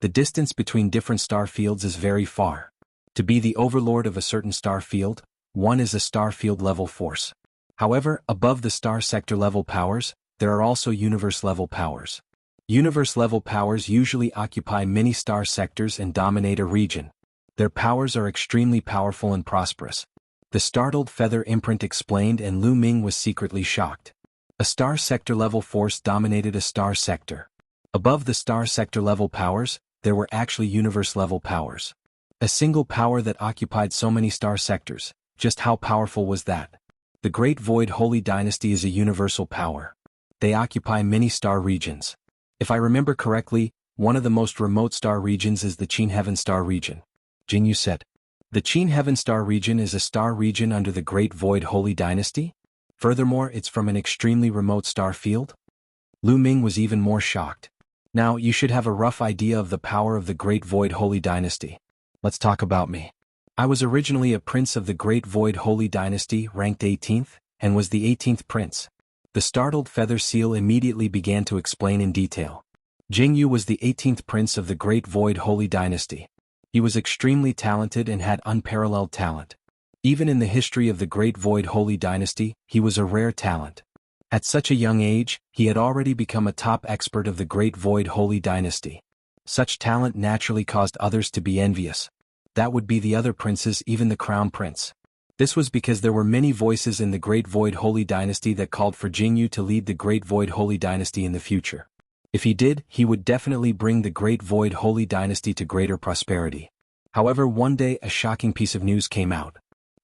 The distance between different star fields is very far. To be the overlord of a certain star field, one is a star field level force. However, above the star sector level powers, there are also universe level powers. Universe level powers usually occupy many star sectors and dominate a region. Their powers are extremely powerful and prosperous. The startled Feather imprint explained, and Lu Ming was secretly shocked. A star sector level force dominated a star sector. Above the star sector level powers, there were actually universe level powers. A single power that occupied so many star sectors. Just how powerful was that? The Great Void Holy Dynasty is a universal power. They occupy many star regions. If I remember correctly, one of the most remote star regions is the Qin Heaven Star region. Jianghu said. The Qin Heaven Star region is a star region under the Great Void Holy Dynasty? Furthermore, it's from an extremely remote star field? Lu Ming was even more shocked. Now, you should have a rough idea of the power of the Great Void Holy Dynasty. Let's talk about me. I was originally a prince of the Great Void Holy Dynasty, ranked 18th, and was the 18th prince. The startled Feather Seal immediately began to explain in detail. Jianghu was the 18th prince of the Great Void Holy Dynasty. He was extremely talented and had unparalleled talent. Even in the history of the Great Void Holy Dynasty, he was a rare talent. At such a young age, he had already become a top expert of the Great Void Holy Dynasty. Such talent naturally caused others to be envious. That would be the other princes, even the crown prince. This was because there were many voices in the Great Void Holy Dynasty that called for Jianghu to lead the Great Void Holy Dynasty in the future. If he did, he would definitely bring the Great Void Holy Dynasty to greater prosperity. However, one day a shocking piece of news came out.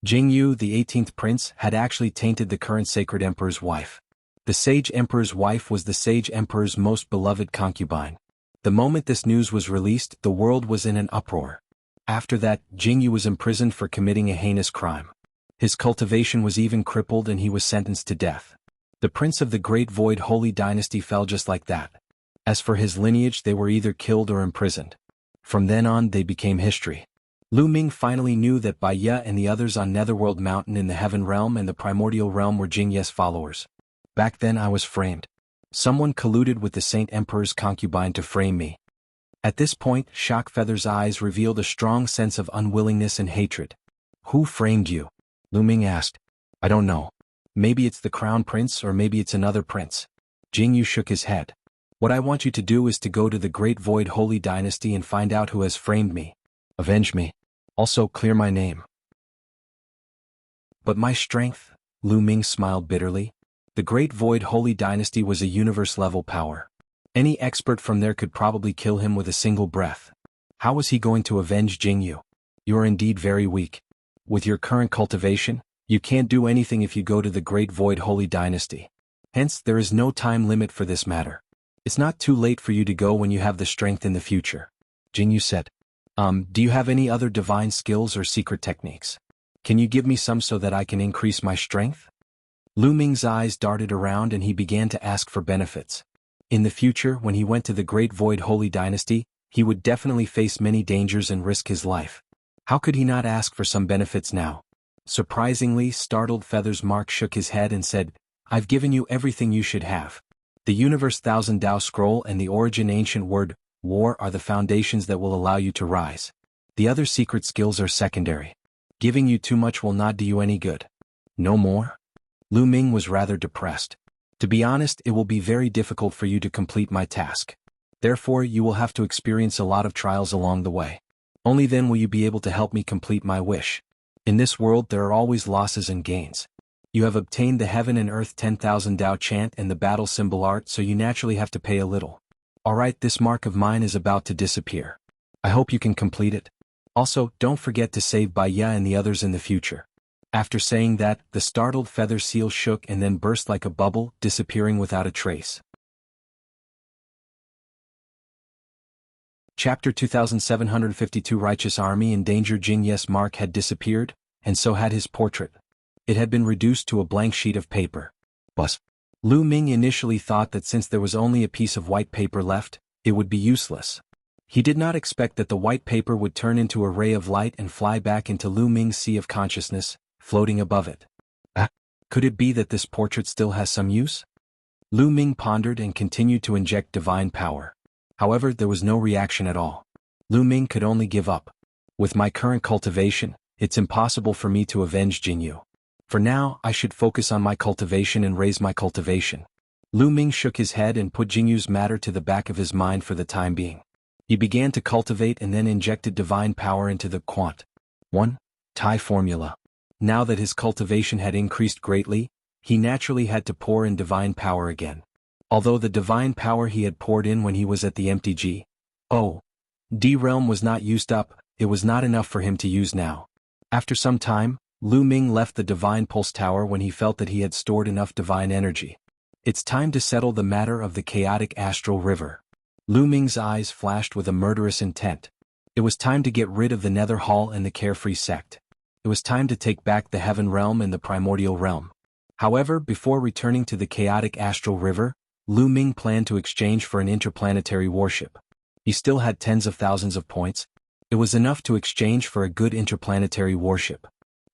Jianghu, the 18th prince, had actually tainted the current sacred emperor's wife. The sage emperor's wife was the sage emperor's most beloved concubine. The moment this news was released, the world was in an uproar. After that, Jianghu was imprisoned for committing a heinous crime. His cultivation was even crippled and he was sentenced to death. The prince of the Great Void Holy Dynasty fell just like that. As for his lineage, they were either killed or imprisoned. From then on, they became history. Lu Ming finally knew that Bai Ye and the others on Netherworld Mountain in the Heaven Realm and the Primordial Realm were Jingye's followers. Back then I was framed. Someone colluded with the Saint Emperor's concubine to frame me. At this point, Shockfeather's eyes revealed a strong sense of unwillingness and hatred. Who framed you? Lu Ming asked. I don't know. Maybe it's the crown prince or maybe it's another prince. Jianghu shook his head. What I want you to do is to go to the Great Void Holy Dynasty and find out who has framed me. Avenge me. Also clear my name. But my strength? Lu Ming smiled bitterly. The Great Void Holy Dynasty was a universe-level power. Any expert from there could probably kill him with a single breath. How was he going to avenge Jianghu? You are indeed very weak. With your current cultivation, you can't do anything if you go to the Great Void Holy Dynasty. Hence, there is no time limit for this matter. It's not too late for you to go when you have the strength in the future. Jianghu said. Do you have any other divine skills or secret techniques? Can you give me some so that I can increase my strength? Lu Ming's eyes darted around and he began to ask for benefits. In the future, when he went to the Great Void Holy Dynasty, he would definitely face many dangers and risk his life. How could he not ask for some benefits now? Surprisingly, startled Feather's Mark shook his head and said, I've given you everything you should have. The Universe Thousand Tao Scroll and the Origin Ancient Word, War are the foundations that will allow you to rise. The other secret skills are secondary. Giving you too much will not do you any good. No more? Lu Ming was rather depressed. To be honest, it will be very difficult for you to complete my task. Therefore, you will have to experience a lot of trials along the way. Only then will you be able to help me complete my wish. In this world there are always losses and gains. You have obtained the Heaven and Earth 10,000 Dao chant and the battle symbol art, so you naturally have to pay a little. Alright, this mark of mine is about to disappear. I hope you can complete it. Also, don't forget to save Bai Ya and the others in the future. After saying that, the startled feather seal shook and then burst like a bubble, disappearing without a trace. Chapter 2752 Righteous Army in Danger. Jing Ye's mark had disappeared, and so had his portrait. It had been reduced to a blank sheet of paper. But Lu Ming initially thought that since there was only a piece of white paper left, it would be useless. He did not expect that the white paper would turn into a ray of light and fly back into Lu Ming's sea of consciousness, floating above it. Could it be that this portrait still has some use? Lu Ming pondered and continued to inject divine power. However, there was no reaction at all. Lu Ming could only give up. With my current cultivation, it's impossible for me to avenge Jianghu. For now, I should focus on my cultivation and raise my cultivation. Lu Ming shook his head and put Jianghu's matter to the back of his mind for the time being. He began to cultivate and then injected divine power into the Quant 1 Tai formula. Now that his cultivation had increased greatly, he naturally had to pour in divine power again. Although the divine power he had poured in when he was at the empty G.O.D. realm was not used up, it was not enough for him to use now. After some time, Lu Ming left the divine pulse tower when he felt that he had stored enough divine energy. It's time to settle the matter of the chaotic astral river. Lu Ming's eyes flashed with a murderous intent. It was time to get rid of the Nether Hall and the Carefree sect. It was time to take back the Heaven realm and the Primordial realm. However, before returning to the chaotic astral river, Lu Ming planned to exchange for an interplanetary warship. He still had tens of thousands of points. It was enough to exchange for a good interplanetary warship.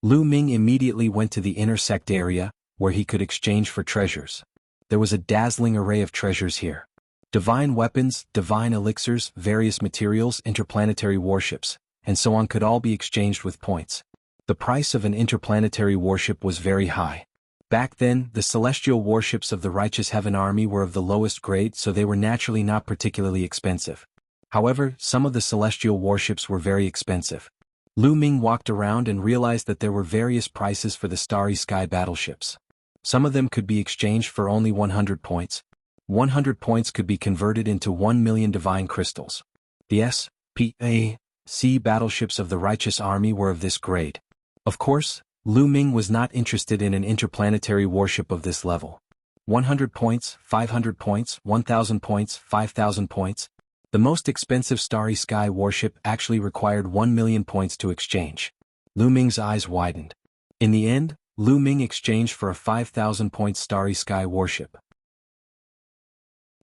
Lu Ming immediately went to the inner sect area, where he could exchange for treasures. There was a dazzling array of treasures here. Divine weapons, divine elixirs, various materials, interplanetary warships, and so on could all be exchanged with points. The price of an interplanetary warship was very high. Back then, the celestial warships of the Righteous Heaven Army were of the lowest grade, so they were naturally not particularly expensive. However, some of the celestial warships were very expensive. Lu Ming walked around and realized that there were various prices for the Starry Sky battleships. Some of them could be exchanged for only 100 points. 100 points could be converted into 1 million divine crystals. The S.P.A.C. battleships of the Righteous Army were of this grade. Of course, Lu Ming was not interested in an interplanetary warship of this level. 100 points, 500 points, 1,000 points, 5,000 points. The most expensive Starry Sky warship actually required 1 million points to exchange. Lu Ming's eyes widened. In the end, Lu Ming exchanged for a 5,000-point Starry Sky warship.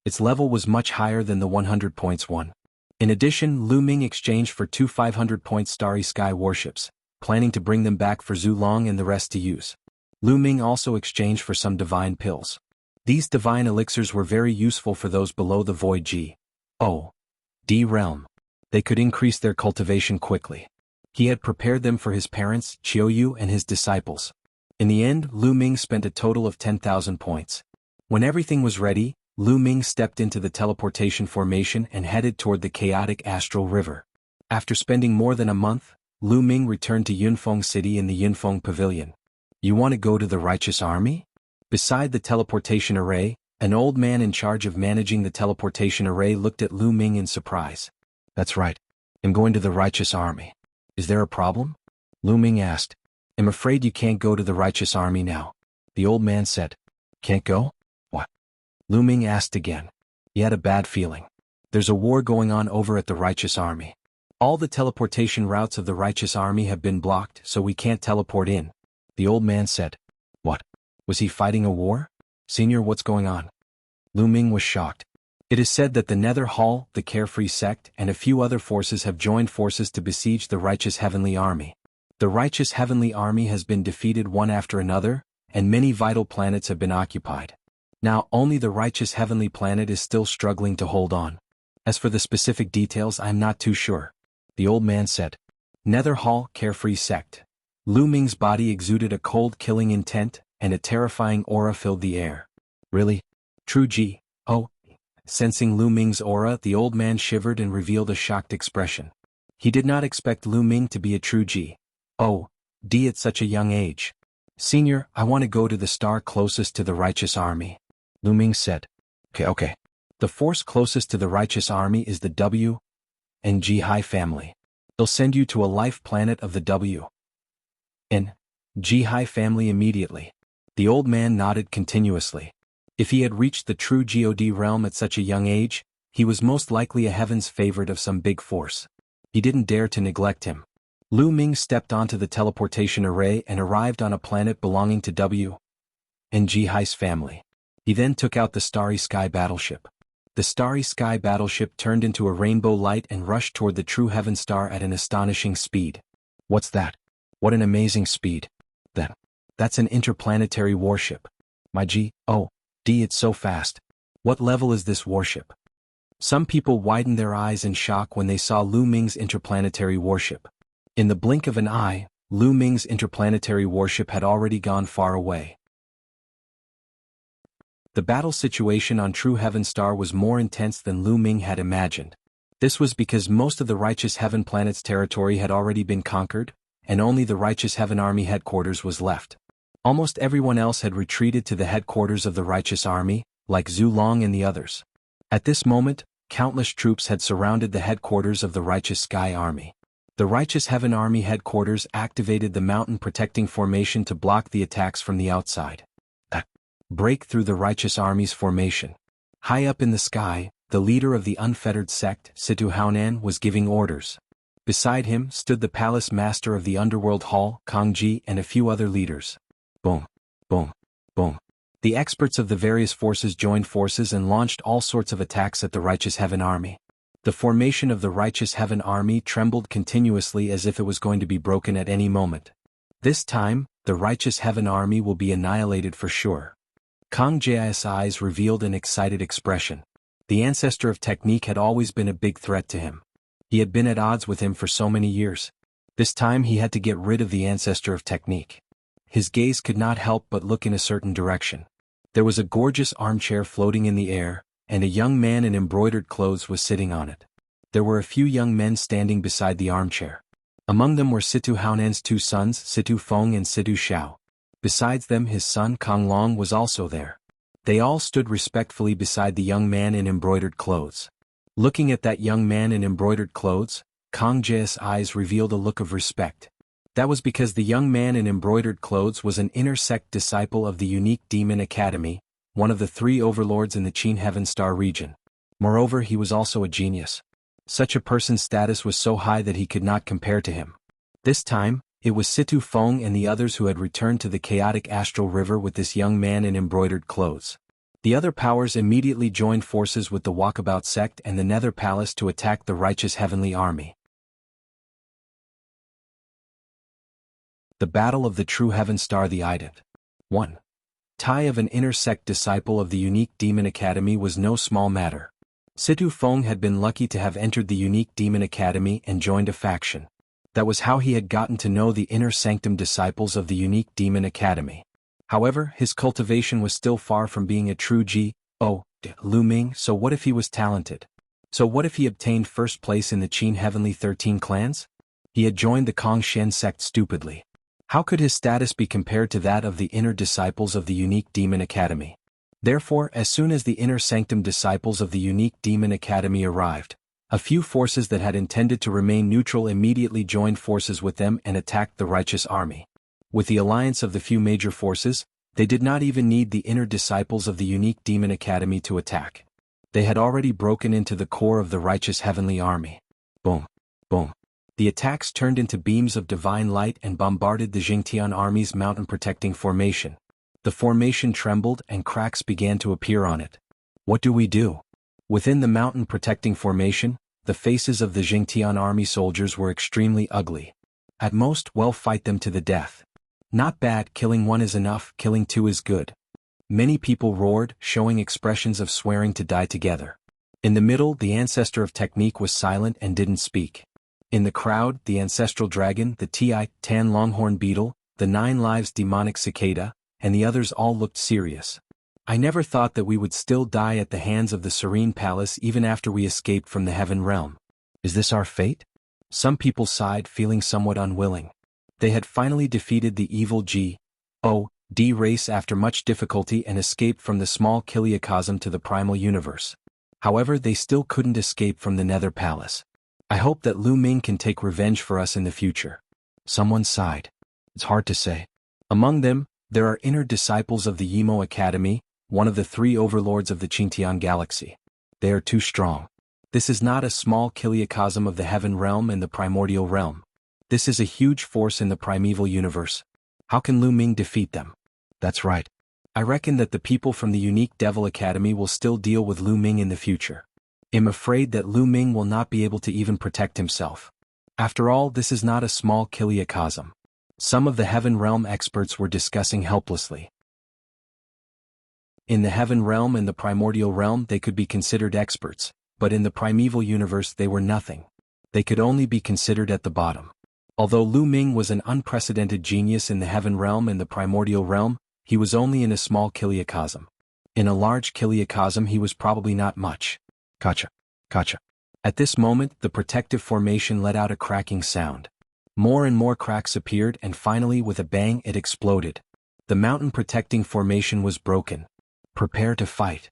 Its level was much higher than the 100 points one. In addition, Lu Ming exchanged for two 500-point Starry Sky warships, planning to bring them back for Zhu Long and the rest to use. Lu Ming also exchanged for some divine pills. These divine elixirs were very useful for those below the Void G.O.D. realm. They could increase their cultivation quickly. He had prepared them for his parents, Qiuyu, and his disciples. In the end, Lu Ming spent a total of 10,000 points. When everything was ready, Lu Ming stepped into the teleportation formation and headed toward the chaotic astral river. After spending more than a month, Lu Ming returned to Yunfeng City in the Yunfeng Pavilion. You want to go to the Righteous Army? Beside the teleportation array, an old man in charge of managing the teleportation array looked at Lu Ming in surprise. That's right. I'm going to the Righteous Army. Is there a problem? Lu Ming asked. I'm afraid you can't go to the Righteous Army now. The old man said. Can't go? What? Lu Ming asked again. He had a bad feeling. There's a war going on over at the Righteous Army. All the teleportation routes of the Righteous Army have been blocked, so we can't teleport in. The old man said. What? Was he fighting a war? Senior, what's going on? Lu Ming was shocked. It is said that the Nether Hall, the Carefree sect, and a few other forces have joined forces to besiege the Righteous Heavenly Army. The Righteous Heavenly Army has been defeated one after another, and many vital planets have been occupied. Now only the Righteous Heavenly Planet is still struggling to hold on. As for the specific details, I'm not too sure. The old man said. Nether Hall, Carefree sect. Lu Ming's body exuded a cold killing intent, and a terrifying aura filled the air. Really? True G. Oh. Sensing Lu Ming's aura, the old man shivered and revealed a shocked expression. He did not expect Lu Ming to be a true G.O.D. at such a young age. Senior, I want to go to the star closest to the righteous army. Lu Ming said. Okay. The force closest to the righteous army is the W and G High family. They'll send you to a life planet of the W and G High family immediately. The old man nodded continuously. If he had reached the true God realm at such a young age, he was most likely a heaven's favorite of some big force. He didn't dare to neglect him. Lu Ming stepped onto the teleportation array and arrived on a planet belonging to W and G High's family. He then took out the Starry Sky battleship. The Starry Sky battleship turned into a rainbow light and rushed toward the true heaven star at an astonishing speed. What's that? What an amazing speed. That's an interplanetary warship. My God, it's so fast. What level is this warship? Some people widened their eyes in shock when they saw Lu Ming's interplanetary warship. In the blink of an eye, Lu Ming's interplanetary warship had already gone far away. The battle situation on True Heaven Star was more intense than Lu Ming had imagined. This was because most of the Righteous Heaven planet's territory had already been conquered, and only the Righteous Heaven Army headquarters was left. Almost everyone else had retreated to the headquarters of the Righteous Army, like Zhu Long and the others. At this moment, countless troops had surrounded the headquarters of the Righteous Sky Army. The Righteous Heaven Army headquarters activated the mountain protecting formation to block the attacks from the outside. Break through the Righteous Army's formation. High up in the sky, the leader of the unfettered sect, Situ Haonan, was giving orders. Beside him stood the palace master of the underworld hall, Kang Ji, and a few other leaders. Boom, boom, boom. The experts of the various forces joined forces and launched all sorts of attacks at the Righteous Heaven Army. The formation of the Righteous Heaven Army trembled continuously as if it was going to be broken at any moment. This time, the Righteous Heaven Army will be annihilated for sure. Kang Ji's eyes revealed an excited expression. The ancestor of technique had always been a big threat to him. He had been at odds with him for so many years. This time he had to get rid of the ancestor of technique. His gaze could not help but look in a certain direction. There was a gorgeous armchair floating in the air, and a young man in embroidered clothes was sitting on it. There were a few young men standing beside the armchair. Among them were Situ Haonan's two sons, Situ Feng and Situ Xiao. Besides them, his son Kang Long was also there. They all stood respectfully beside the young man in embroidered clothes. Looking at that young man in embroidered clothes, Kang Ji's eyes revealed a look of respect. That was because the young man in embroidered clothes was an inner sect disciple of the unique Demon Academy, one of the 3 overlords in the Qin Heaven Star region. Moreover, he was also a genius. Such a person's status was so high that he could not compare to him. This time, it was Situ Feng and the others who had returned to the chaotic astral river with this young man in embroidered clothes. The other powers immediately joined forces with the Walkabout sect and the Nether Palace to attack the Righteous Heavenly Army. The Battle of the True Heaven Star. The Ident. 1. Tai of an inner sect disciple of the unique Demon Academy was no small matter. Situ Feng had been lucky to have entered the unique Demon Academy and joined a faction. That was how he had gotten to know the inner sanctum disciples of the unique Demon Academy. However, his cultivation was still far from being a true Lu Ming. So what if he was talented? So what if he obtained first place in the Qin Heavenly 13 clans? He had joined the Kong Shen sect stupidly. How could his status be compared to that of the inner disciples of the unique Demon Academy? Therefore, as soon as the inner sanctum disciples of the unique Demon Academy arrived, a few forces that had intended to remain neutral immediately joined forces with them and attacked the Righteous Army. With the alliance of the few major forces, they did not even need the inner disciples of the unique Demon Academy to attack. They had already broken into the core of the Righteous Heavenly Army. Boom, boom. The attacks turned into beams of divine light and bombarded the Jingtian Army's mountain-protecting formation. The formation trembled and cracks began to appear on it. What do we do? Within the mountain-protecting formation, the faces of the Jingtian Army soldiers were extremely ugly. At most, well, fight them to the death. Not bad, killing 1 is enough, killing 2 is good. Many people roared, showing expressions of swearing to die together. In the middle, the ancestor of technique was silent and didn't speak. In the crowd, the ancestral dragon, the Tan Longhorn Beetle, the 9 Lives demonic cicada, and the others all looked serious. I never thought that we would still die at the hands of the Serene Palace even after we escaped from the Heaven Realm. Is this our fate? Some people sighed, feeling somewhat unwilling. They had finally defeated the evil D race after much difficulty and escape from the small Kiliacosm to the primal universe. However, they still couldn't escape from the Nether Palace. I hope that Lu Ming can take revenge for us in the future. Someone sighed. It's hard to say. Among them, there are inner disciples of the Yimo Academy, one of the 3 overlords of the Qingtian galaxy. They are too strong. This is not a small Kiliacosm of the Heaven Realm and the Primordial Realm. This is a huge force in the primeval universe. How can Lu Ming defeat them? That's right. I reckon that the people from the unique Devil Academy will still deal with Lu Ming in the future. I'm afraid that Lu Ming will not be able to even protect himself. After all, this is not a small Kiliacosm. Some of the Heaven Realm experts were discussing helplessly. In the Heaven Realm and the Primordial Realm they could be considered experts, but in the primeval universe they were nothing. They could only be considered at the bottom. Although Lu Ming was an unprecedented genius in the Heaven Realm and the Primordial Realm, he was only in a small Kiliacosm. In a large Kiliacosm he was probably not much. Gotcha. Gotcha. At this moment, the protective formation let out a cracking sound. More and more cracks appeared and finally with a bang it exploded. The mountain protecting formation was broken. Prepare to fight.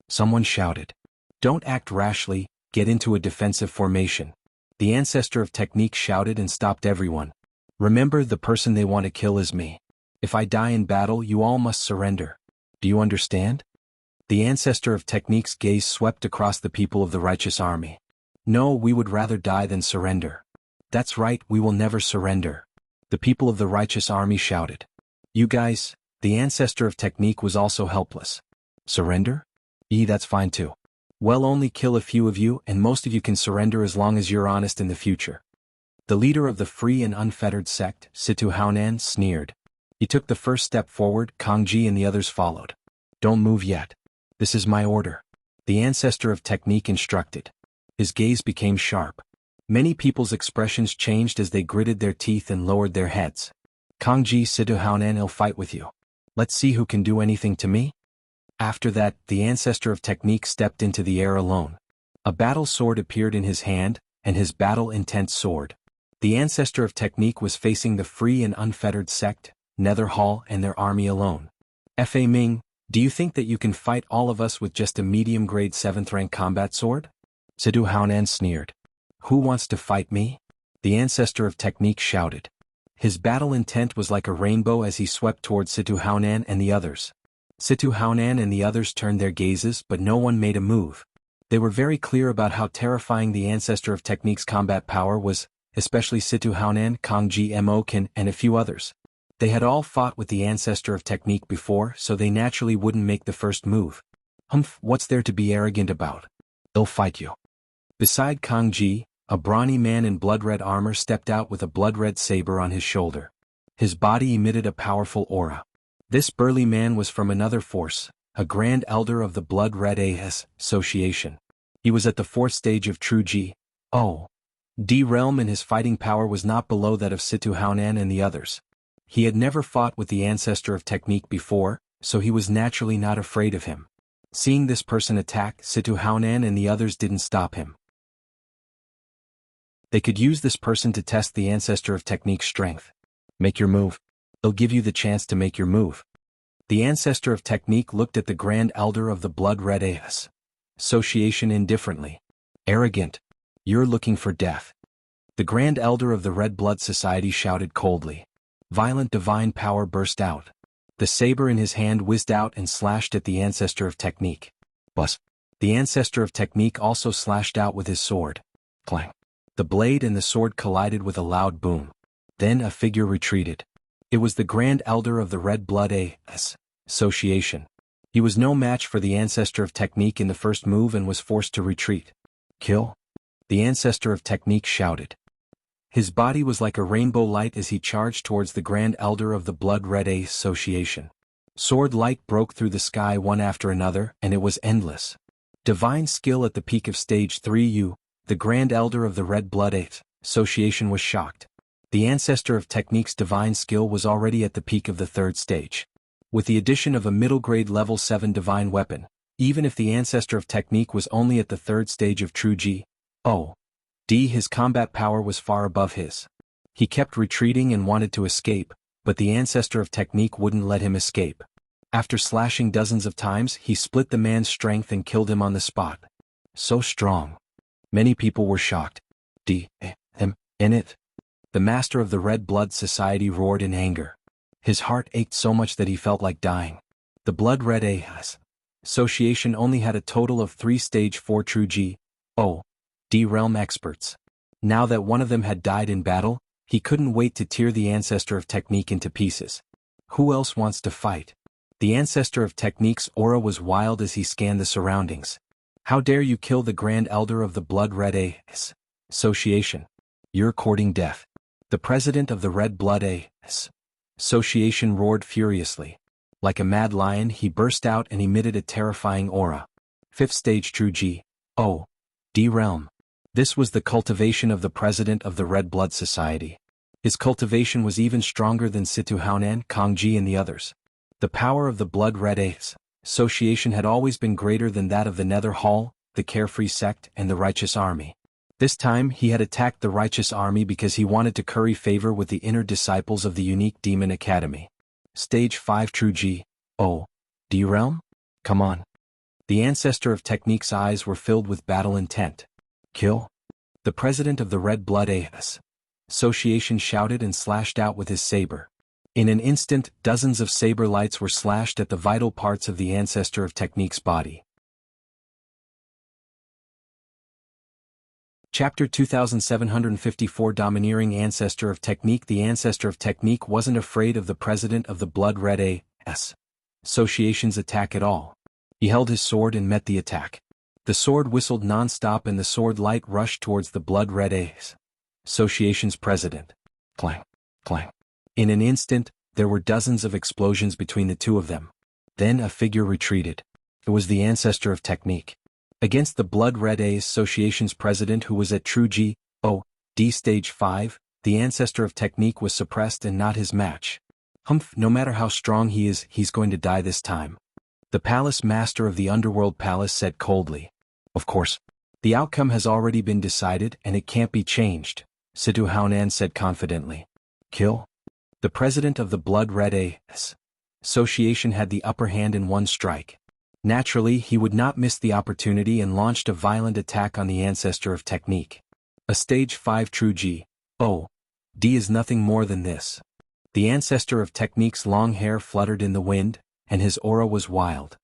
Someone shouted. Don't act rashly, get into a defensive formation. The ancestor of technique shouted and stopped everyone. Remember, the person they want to kill is me. If I die in battle, you all must surrender. Do you understand? The ancestor of technique's gaze swept across the people of the righteous army. No, we would rather die than surrender. That's right, we will never surrender. The people of the righteous army shouted. You guys, the ancestor of technique was also helpless. Surrender? That's fine too. Well, only kill a few of you and most of you can surrender as long as you're honest in the future. The leader of the free and unfettered sect, Situ Haonan, sneered. He took the first step forward, Kangji and the others followed. Don't move yet. This is my order. The ancestor of technique instructed. His gaze became sharp. Many people's expressions changed as they gritted their teeth and lowered their heads. Kangji, Situ Haonan, I'll fight with you. Let's see who can do anything to me. After that, the ancestor of technique stepped into the air alone. A battle sword appeared in his hand, and his battle-intent sword. The ancestor of technique was facing the free and unfettered sect, Nether Hall and their army alone. Fa Ming, do you think that you can fight all of us with just a medium-grade 7th-rank combat sword? Situ Haonan sneered. Who wants to fight me? The ancestor of technique shouted. His battle intent was like a rainbow as he swept toward Situ Haonan and the others. Situ Haonan and the others turned their gazes, but no one made a move. They were very clear about how terrifying the ancestor of technique's combat power was, especially Situ Haonan, Kangji Mokin, and a few others. They had all fought with the ancestor of technique before, so they naturally wouldn't make the first move. Humph, what's there to be arrogant about? They'll fight you. Beside Kangji, a brawny man in blood-red armor stepped out with a blood-red saber on his shoulder. His body emitted a powerful aura. This burly man was from another force, a Grand Elder of the Blood-Red Association. He was at the 4th stage of True G. D realm and his fighting power was not below that of Situ Haonan and the others. He had never fought with the ancestor of technique before, so he was naturally not afraid of him. Seeing this person attack, Situ Haonan and the others didn't stop him. They could use this person to test the ancestor of technique's strength. Make your move. They'll give you the chance to make your move. The ancestor of technique looked at the Grand Elder of the Blood-Red Association indifferently. Arrogant. You're looking for death. The Grand Elder of the Red Blood Society shouted coldly. Violent divine power burst out. The saber in his hand whizzed out and slashed at the ancestor of technique. Buzz. The ancestor of technique also slashed out with his sword. Clang. The blade and the sword collided with a loud boom. Then a figure retreated. It was the Grand Elder of the Red Blood Association. He was no match for the ancestor of technique in the first move and was forced to retreat. Kill? The ancestor of technique shouted. His body was like a rainbow light as he charged towards the Grand Elder of the Blood-Red Association. Sword light broke through the sky one after another, and it was endless. Divine skill at the peak of Stage 3 the Grand Elder of the Red Blood Association was shocked. The ancestor of technique's divine skill was already at the peak of the 3rd stage. With the addition of a middle-grade level 7 divine weapon, even if the ancestor of technique was only at the 3rd stage of True G. His combat power was far above his. He kept retreating and wanted to escape, but the ancestor of technique wouldn't let him escape. After slashing dozens of times, he split the man's strength and killed him on the spot. So strong. Many people were shocked. Him, in it? The master of the Red Blood Society roared in anger. His heart ached so much that he felt like dying. The Blood Red Association only had a total of 3 Stage 4 True G.O.D. realm experts. Now that one of them had died in battle, he couldn't wait to tear the ancestor of technique into pieces. Who else wants to fight? The ancestor of technique's aura was wild as he scanned the surroundings. How dare you kill the Grand Elder of the Blood Red Association? You're courting death. The president of the Red Blood Association roared furiously. Like a mad lion, he burst out and emitted a terrifying aura. 5th Stage True G.O.D. realm. This was the cultivation of the president of the Red Blood Society. His cultivation was even stronger than Situ Haonan, Kongji and the others. The power of the Blood Red Association had always been greater than that of the Nether Hall, the Carefree Sect and the Righteous Army. This time he had attacked the Righteous Army because he wanted to curry favor with the inner disciples of the unique Demon Academy. Stage 5 True G.O.D. realm? Come on. The ancestor of technique's eyes were filled with battle intent. Kill? The president of the Red Blood Association shouted and slashed out with his saber. In an instant, dozens of saber lights were slashed at the vital parts of the ancestor of technique's body. Chapter 2754 Domineering Ancestor of Technique. The ancestor of technique wasn't afraid of the president of the Blood Red Association's attack at all. He held his sword and met the attack. The sword whistled non-stop and the sword light rushed towards the Blood Red Association's president. Clang, clang. In an instant, there were dozens of explosions between the two of them. Then a figure retreated. It was the ancestor of technique. Against the Blood Red Association's president who was at True G.O.D. Stage 5, the ancestor of technique was suppressed and not his match. Humph, no matter how strong he is, he's going to die this time. The palace master of the Underworld Palace said coldly. Of course. The outcome has already been decided and it can't be changed, Situ Haonan said confidently. Kill? The president of the Blood Red Association had the upper hand in one strike. Naturally, he would not miss the opportunity and launched a violent attack on the ancestor of technique. A Stage 5 True G.O.D. is nothing more than this. The ancestor of technique's long hair fluttered in the wind, and his aura was wild.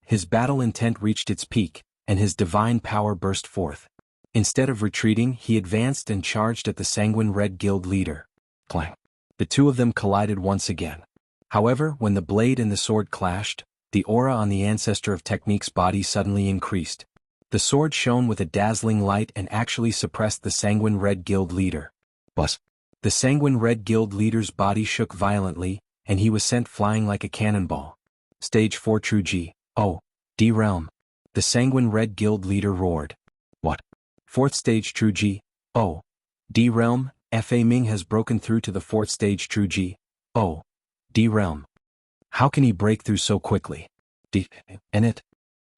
His battle intent reached its peak, and his divine power burst forth. Instead of retreating, he advanced and charged at the Sanguine Red Guild leader. Clang. The two of them collided once again. However, when the blade and the sword clashed, the aura on the ancestor of technique's body suddenly increased. The sword shone with a dazzling light and actually suppressed the Sanguine Red Guild leader. Buzz. The Sanguine Red Guild leader's body shook violently, and he was sent flying like a cannonball. Stage 4 True G.O.D. realm. The Sanguine Red Guild leader roared. What? 4th Stage True G.O.D. realm. Fa Ming has broken through to the 4th Stage True G.O.D. realm. How can he break through so quickly? In it?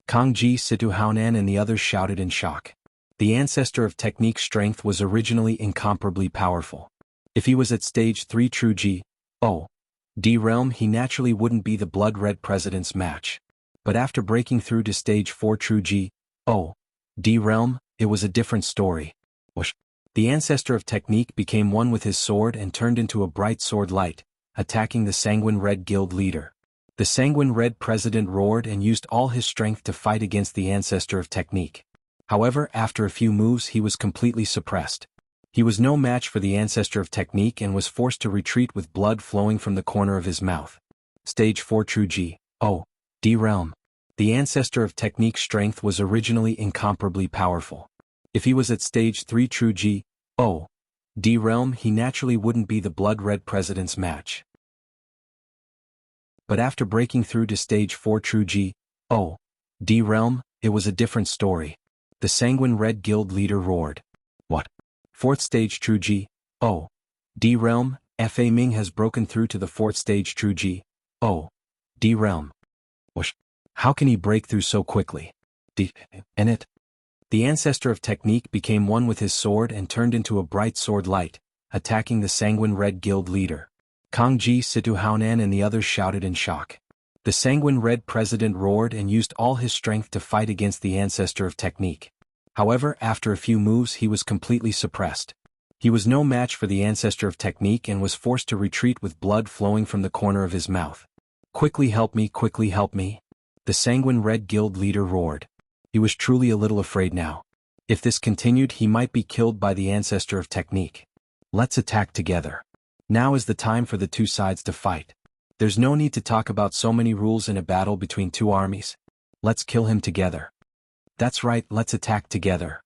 Kongji, Situ Haonan and the others shouted in shock. The ancestor of technique's strength was originally incomparably powerful. If he was at Stage 3 True G.O.D. realm, he naturally wouldn't be the Blood Red president's match. But after breaking through to Stage 4 True G.O.D. realm, it was a different story. Whoosh. The ancestor of technique became one with his sword and turned into a bright sword light, attacking the Sanguine Red Guild leader. The Sanguine Red president roared and used all his strength to fight against the ancestor of technique. However, after a few moves he was completely suppressed. He was no match for the ancestor of technique and was forced to retreat with blood flowing from the corner of his mouth. Stage 4 True G.O.D. realm. The ancestor of technique's strength was originally incomparably powerful. If he was at Stage 3 True G.O.D. realm, he naturally wouldn't be the Blood Red president's match. But after breaking through to Stage 4 True G.O.D. realm, it was a different story. The Sanguine Red Guild leader roared. What? 4th Stage True G.O.D. realm. Fa Ming has broken through to the 4th Stage True G.O.D. realm. Whoosh. How can he break through so quickly? In it? The ancestor of technique became one with his sword and turned into a bright sword light, attacking the Sanguine Red Guild leader. Kang Ji, Situ Haonan and the others shouted in shock. The sanguine red president roared and used all his strength to fight against the ancestor of technique. However, after a few moves he was completely suppressed. He was no match for the ancestor of technique and was forced to retreat with blood flowing from the corner of his mouth. Quickly help me, quickly help me. The sanguine red guild leader roared. He was truly a little afraid now. If this continued he might be killed by the ancestor of technique. Let's attack together. Now is the time for the two sides to fight. There's no need to talk about so many rules in a battle between two armies. Let's kill him together. That's right, let's attack together.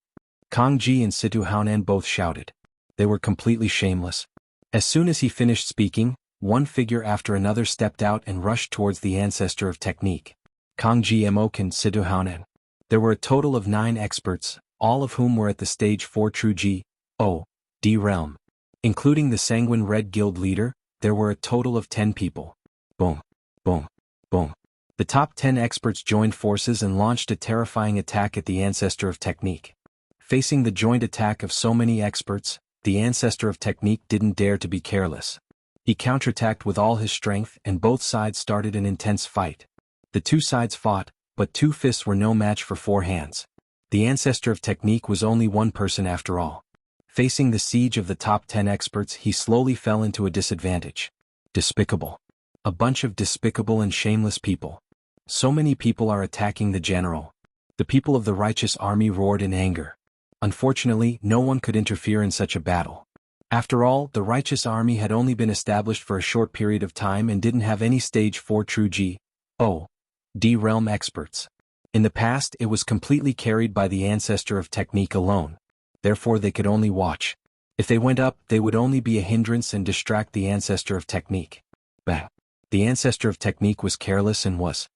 Kang Ji and Situ Haonan both shouted. They were completely shameless. As soon as he finished speaking, one figure after another stepped out and rushed towards the ancestor of technique. Kang Ji Mok and Situ Haonan. There were a total of 9 experts, all of whom were at the stage 4 true G.O.D. realm. Including the sanguine red guild leader, there were a total of 10 people. Boom, boom, boom. The top 10 experts joined forces and launched a terrifying attack at the ancestor of technique. Facing the joint attack of so many experts, the ancestor of technique didn't dare to be careless. He counterattacked with all his strength and both sides started an intense fight. The two sides fought, but 2 fists were no match for 4 hands. The ancestor of technique was only one person after all. Facing the siege of the top 10 experts he slowly fell into a disadvantage. Despicable. A bunch of despicable and shameless people. So many people are attacking the general. The people of the righteous army roared in anger. Unfortunately, no one could interfere in such a battle. After all, the righteous army had only been established for a short period of time and didn't have any stage 4 true G.O.D. realm experts. In the past, it was completely carried by the ancestor of technique alone. Therefore they could only watch. If they went up, they would only be a hindrance and distract the ancestor of technique. Bang. The ancestor of technique was careless and was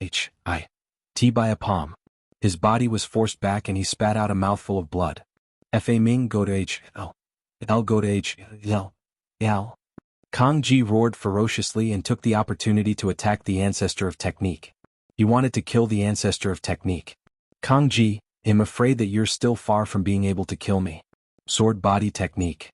hit by a palm. His body was forced back and he spat out a mouthful of blood. Fa Ming go to H.L. L go to H.L. L. Kang Ji roared ferociously and took the opportunity to attack the ancestor of technique. He wanted to kill the ancestor of technique. Kang Ji, I'm afraid that you're still far from being able to kill me. Sword body technique.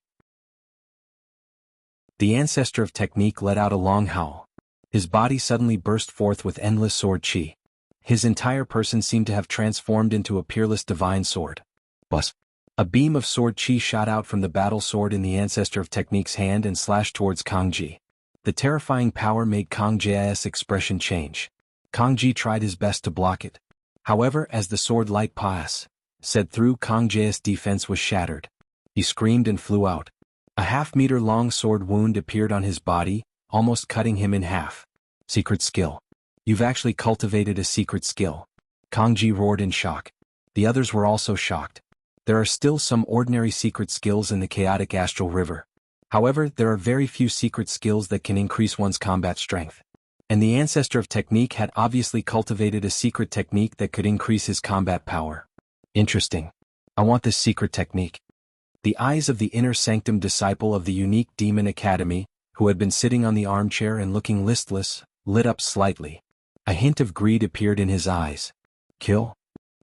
The ancestor of technique let out a long howl. His body suddenly burst forth with endless sword chi. His entire person seemed to have transformed into a peerless divine sword. Bus. A beam of sword chi shot out from the battle sword in the ancestor of technique's hand and slashed towards Kang Ji. The terrifying power made Kang Ji's expression change. Kang Ji tried his best to block it. However, as the sword light pass said through, Kang Ji's defense was shattered. He screamed and flew out. A half-meter long sword wound appeared on his body, almost cutting him in half. Secret skill. You've actually cultivated a secret skill. Kang Ji roared in shock. The others were also shocked. There are still some ordinary secret skills in the chaotic astral river. However, there are very few secret skills that can increase one's combat strength. And the ancestor of technique had obviously cultivated a secret technique that could increase his combat power. Interesting. I want this secret technique. The eyes of the inner sanctum disciple of the unique demon academy, who had been sitting on the armchair and looking listless, lit up slightly. A hint of greed appeared in his eyes. Kill?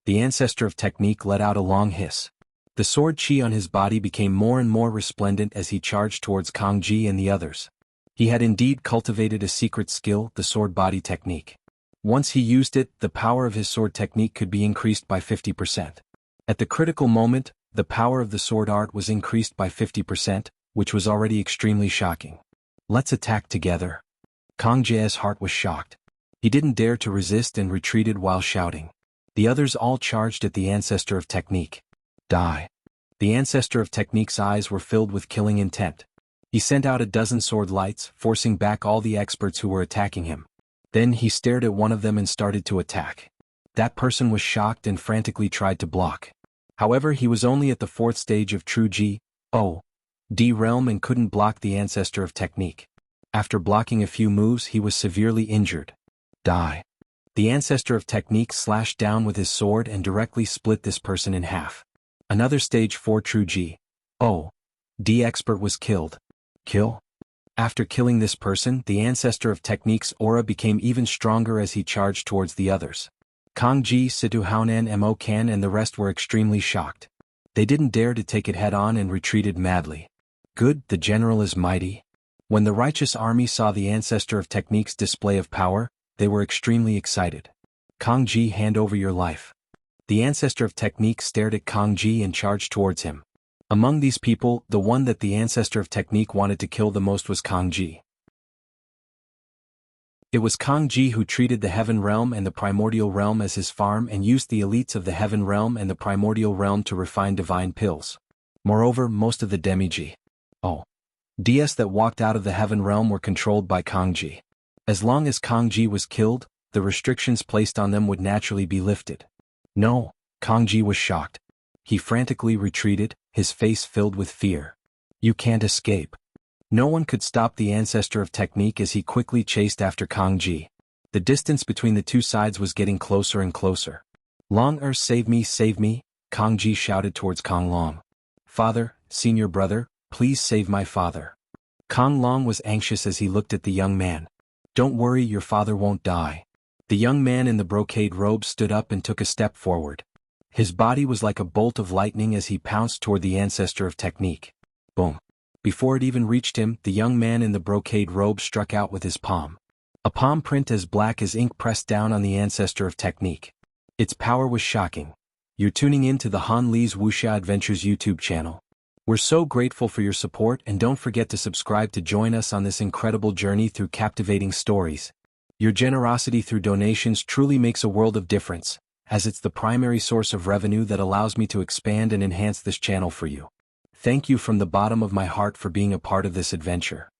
The ancestor of technique let out a long hiss. The sword chi on his body became more and more resplendent as he charged towards Kang Ji and the others. He had indeed cultivated a secret skill, the sword body technique. Once he used it, the power of his sword technique could be increased by 50%. At the critical moment, the power of the sword art was increased by 50%, which was already extremely shocking. Let's attack together. Kang Ji's heart was shocked. He didn't dare to resist and retreated while shouting. The others all charged at the ancestor of technique. Die. The ancestor of technique's eyes were filled with killing intent. He sent out a dozen sword lights, forcing back all the experts who were attacking him. Then he stared at one of them and started to attack. That person was shocked and frantically tried to block. However, he was only at the 4th stage of true G.O.D. realm and couldn't block the ancestor of technique. After blocking a few moves, he was severely injured. Die. The ancestor of technique slashed down with his sword and directly split this person in half. Another stage 4 true G.O.D. expert was killed. Kill? After killing this person, the ancestor of technique's aura became even stronger as he charged towards the others. Kang Ji, Situ Haonan, Mo Kan and the rest were extremely shocked. They didn't dare to take it head-on and retreated madly. Good, the general is mighty. When the righteous army saw the ancestor of technique's display of power, they were extremely excited. Kang Ji, hand over your life. The ancestor of technique stared at Kang Ji and charged towards him. Among these people, the one that the ancestor of technique wanted to kill the most was Kang Ji. It was Kang Ji who treated the heaven realm and the primordial realm as his farm and used the elites of the heaven realm and the primordial realm to refine divine pills. Moreover, most of the demi-Ji DS that walked out of the heaven realm were controlled by Kang Ji. As long as Kang Ji was killed, the restrictions placed on them would naturally be lifted. No, Kang Ji was shocked. He frantically retreated, his face filled with fear. You can't escape. No one could stop the ancestor of technique as he quickly chased after Kang Ji. The distance between the two sides was getting closer and closer. Long save me, Kang Ji shouted towards Kang Long. Father, senior brother, please save my father. Kang Long was anxious as he looked at the young man. Don't worry, your father won't die. The young man in the brocade robe stood up and took a step forward. His body was like a bolt of lightning as he pounced toward the ancestor of technique. Boom. Before it even reached him, the young man in the brocade robe struck out with his palm. A palm print as black as ink pressed down on the ancestor of technique. Its power was shocking. You're tuning in to the Han Li's Wuxia Adventures YouTube channel. We're so grateful for your support, and don't forget to subscribe to join us on this incredible journey through captivating stories. Your generosity through donations truly makes a world of difference, as it's the primary source of revenue that allows me to expand and enhance this channel for you. Thank you from the bottom of my heart for being a part of this adventure.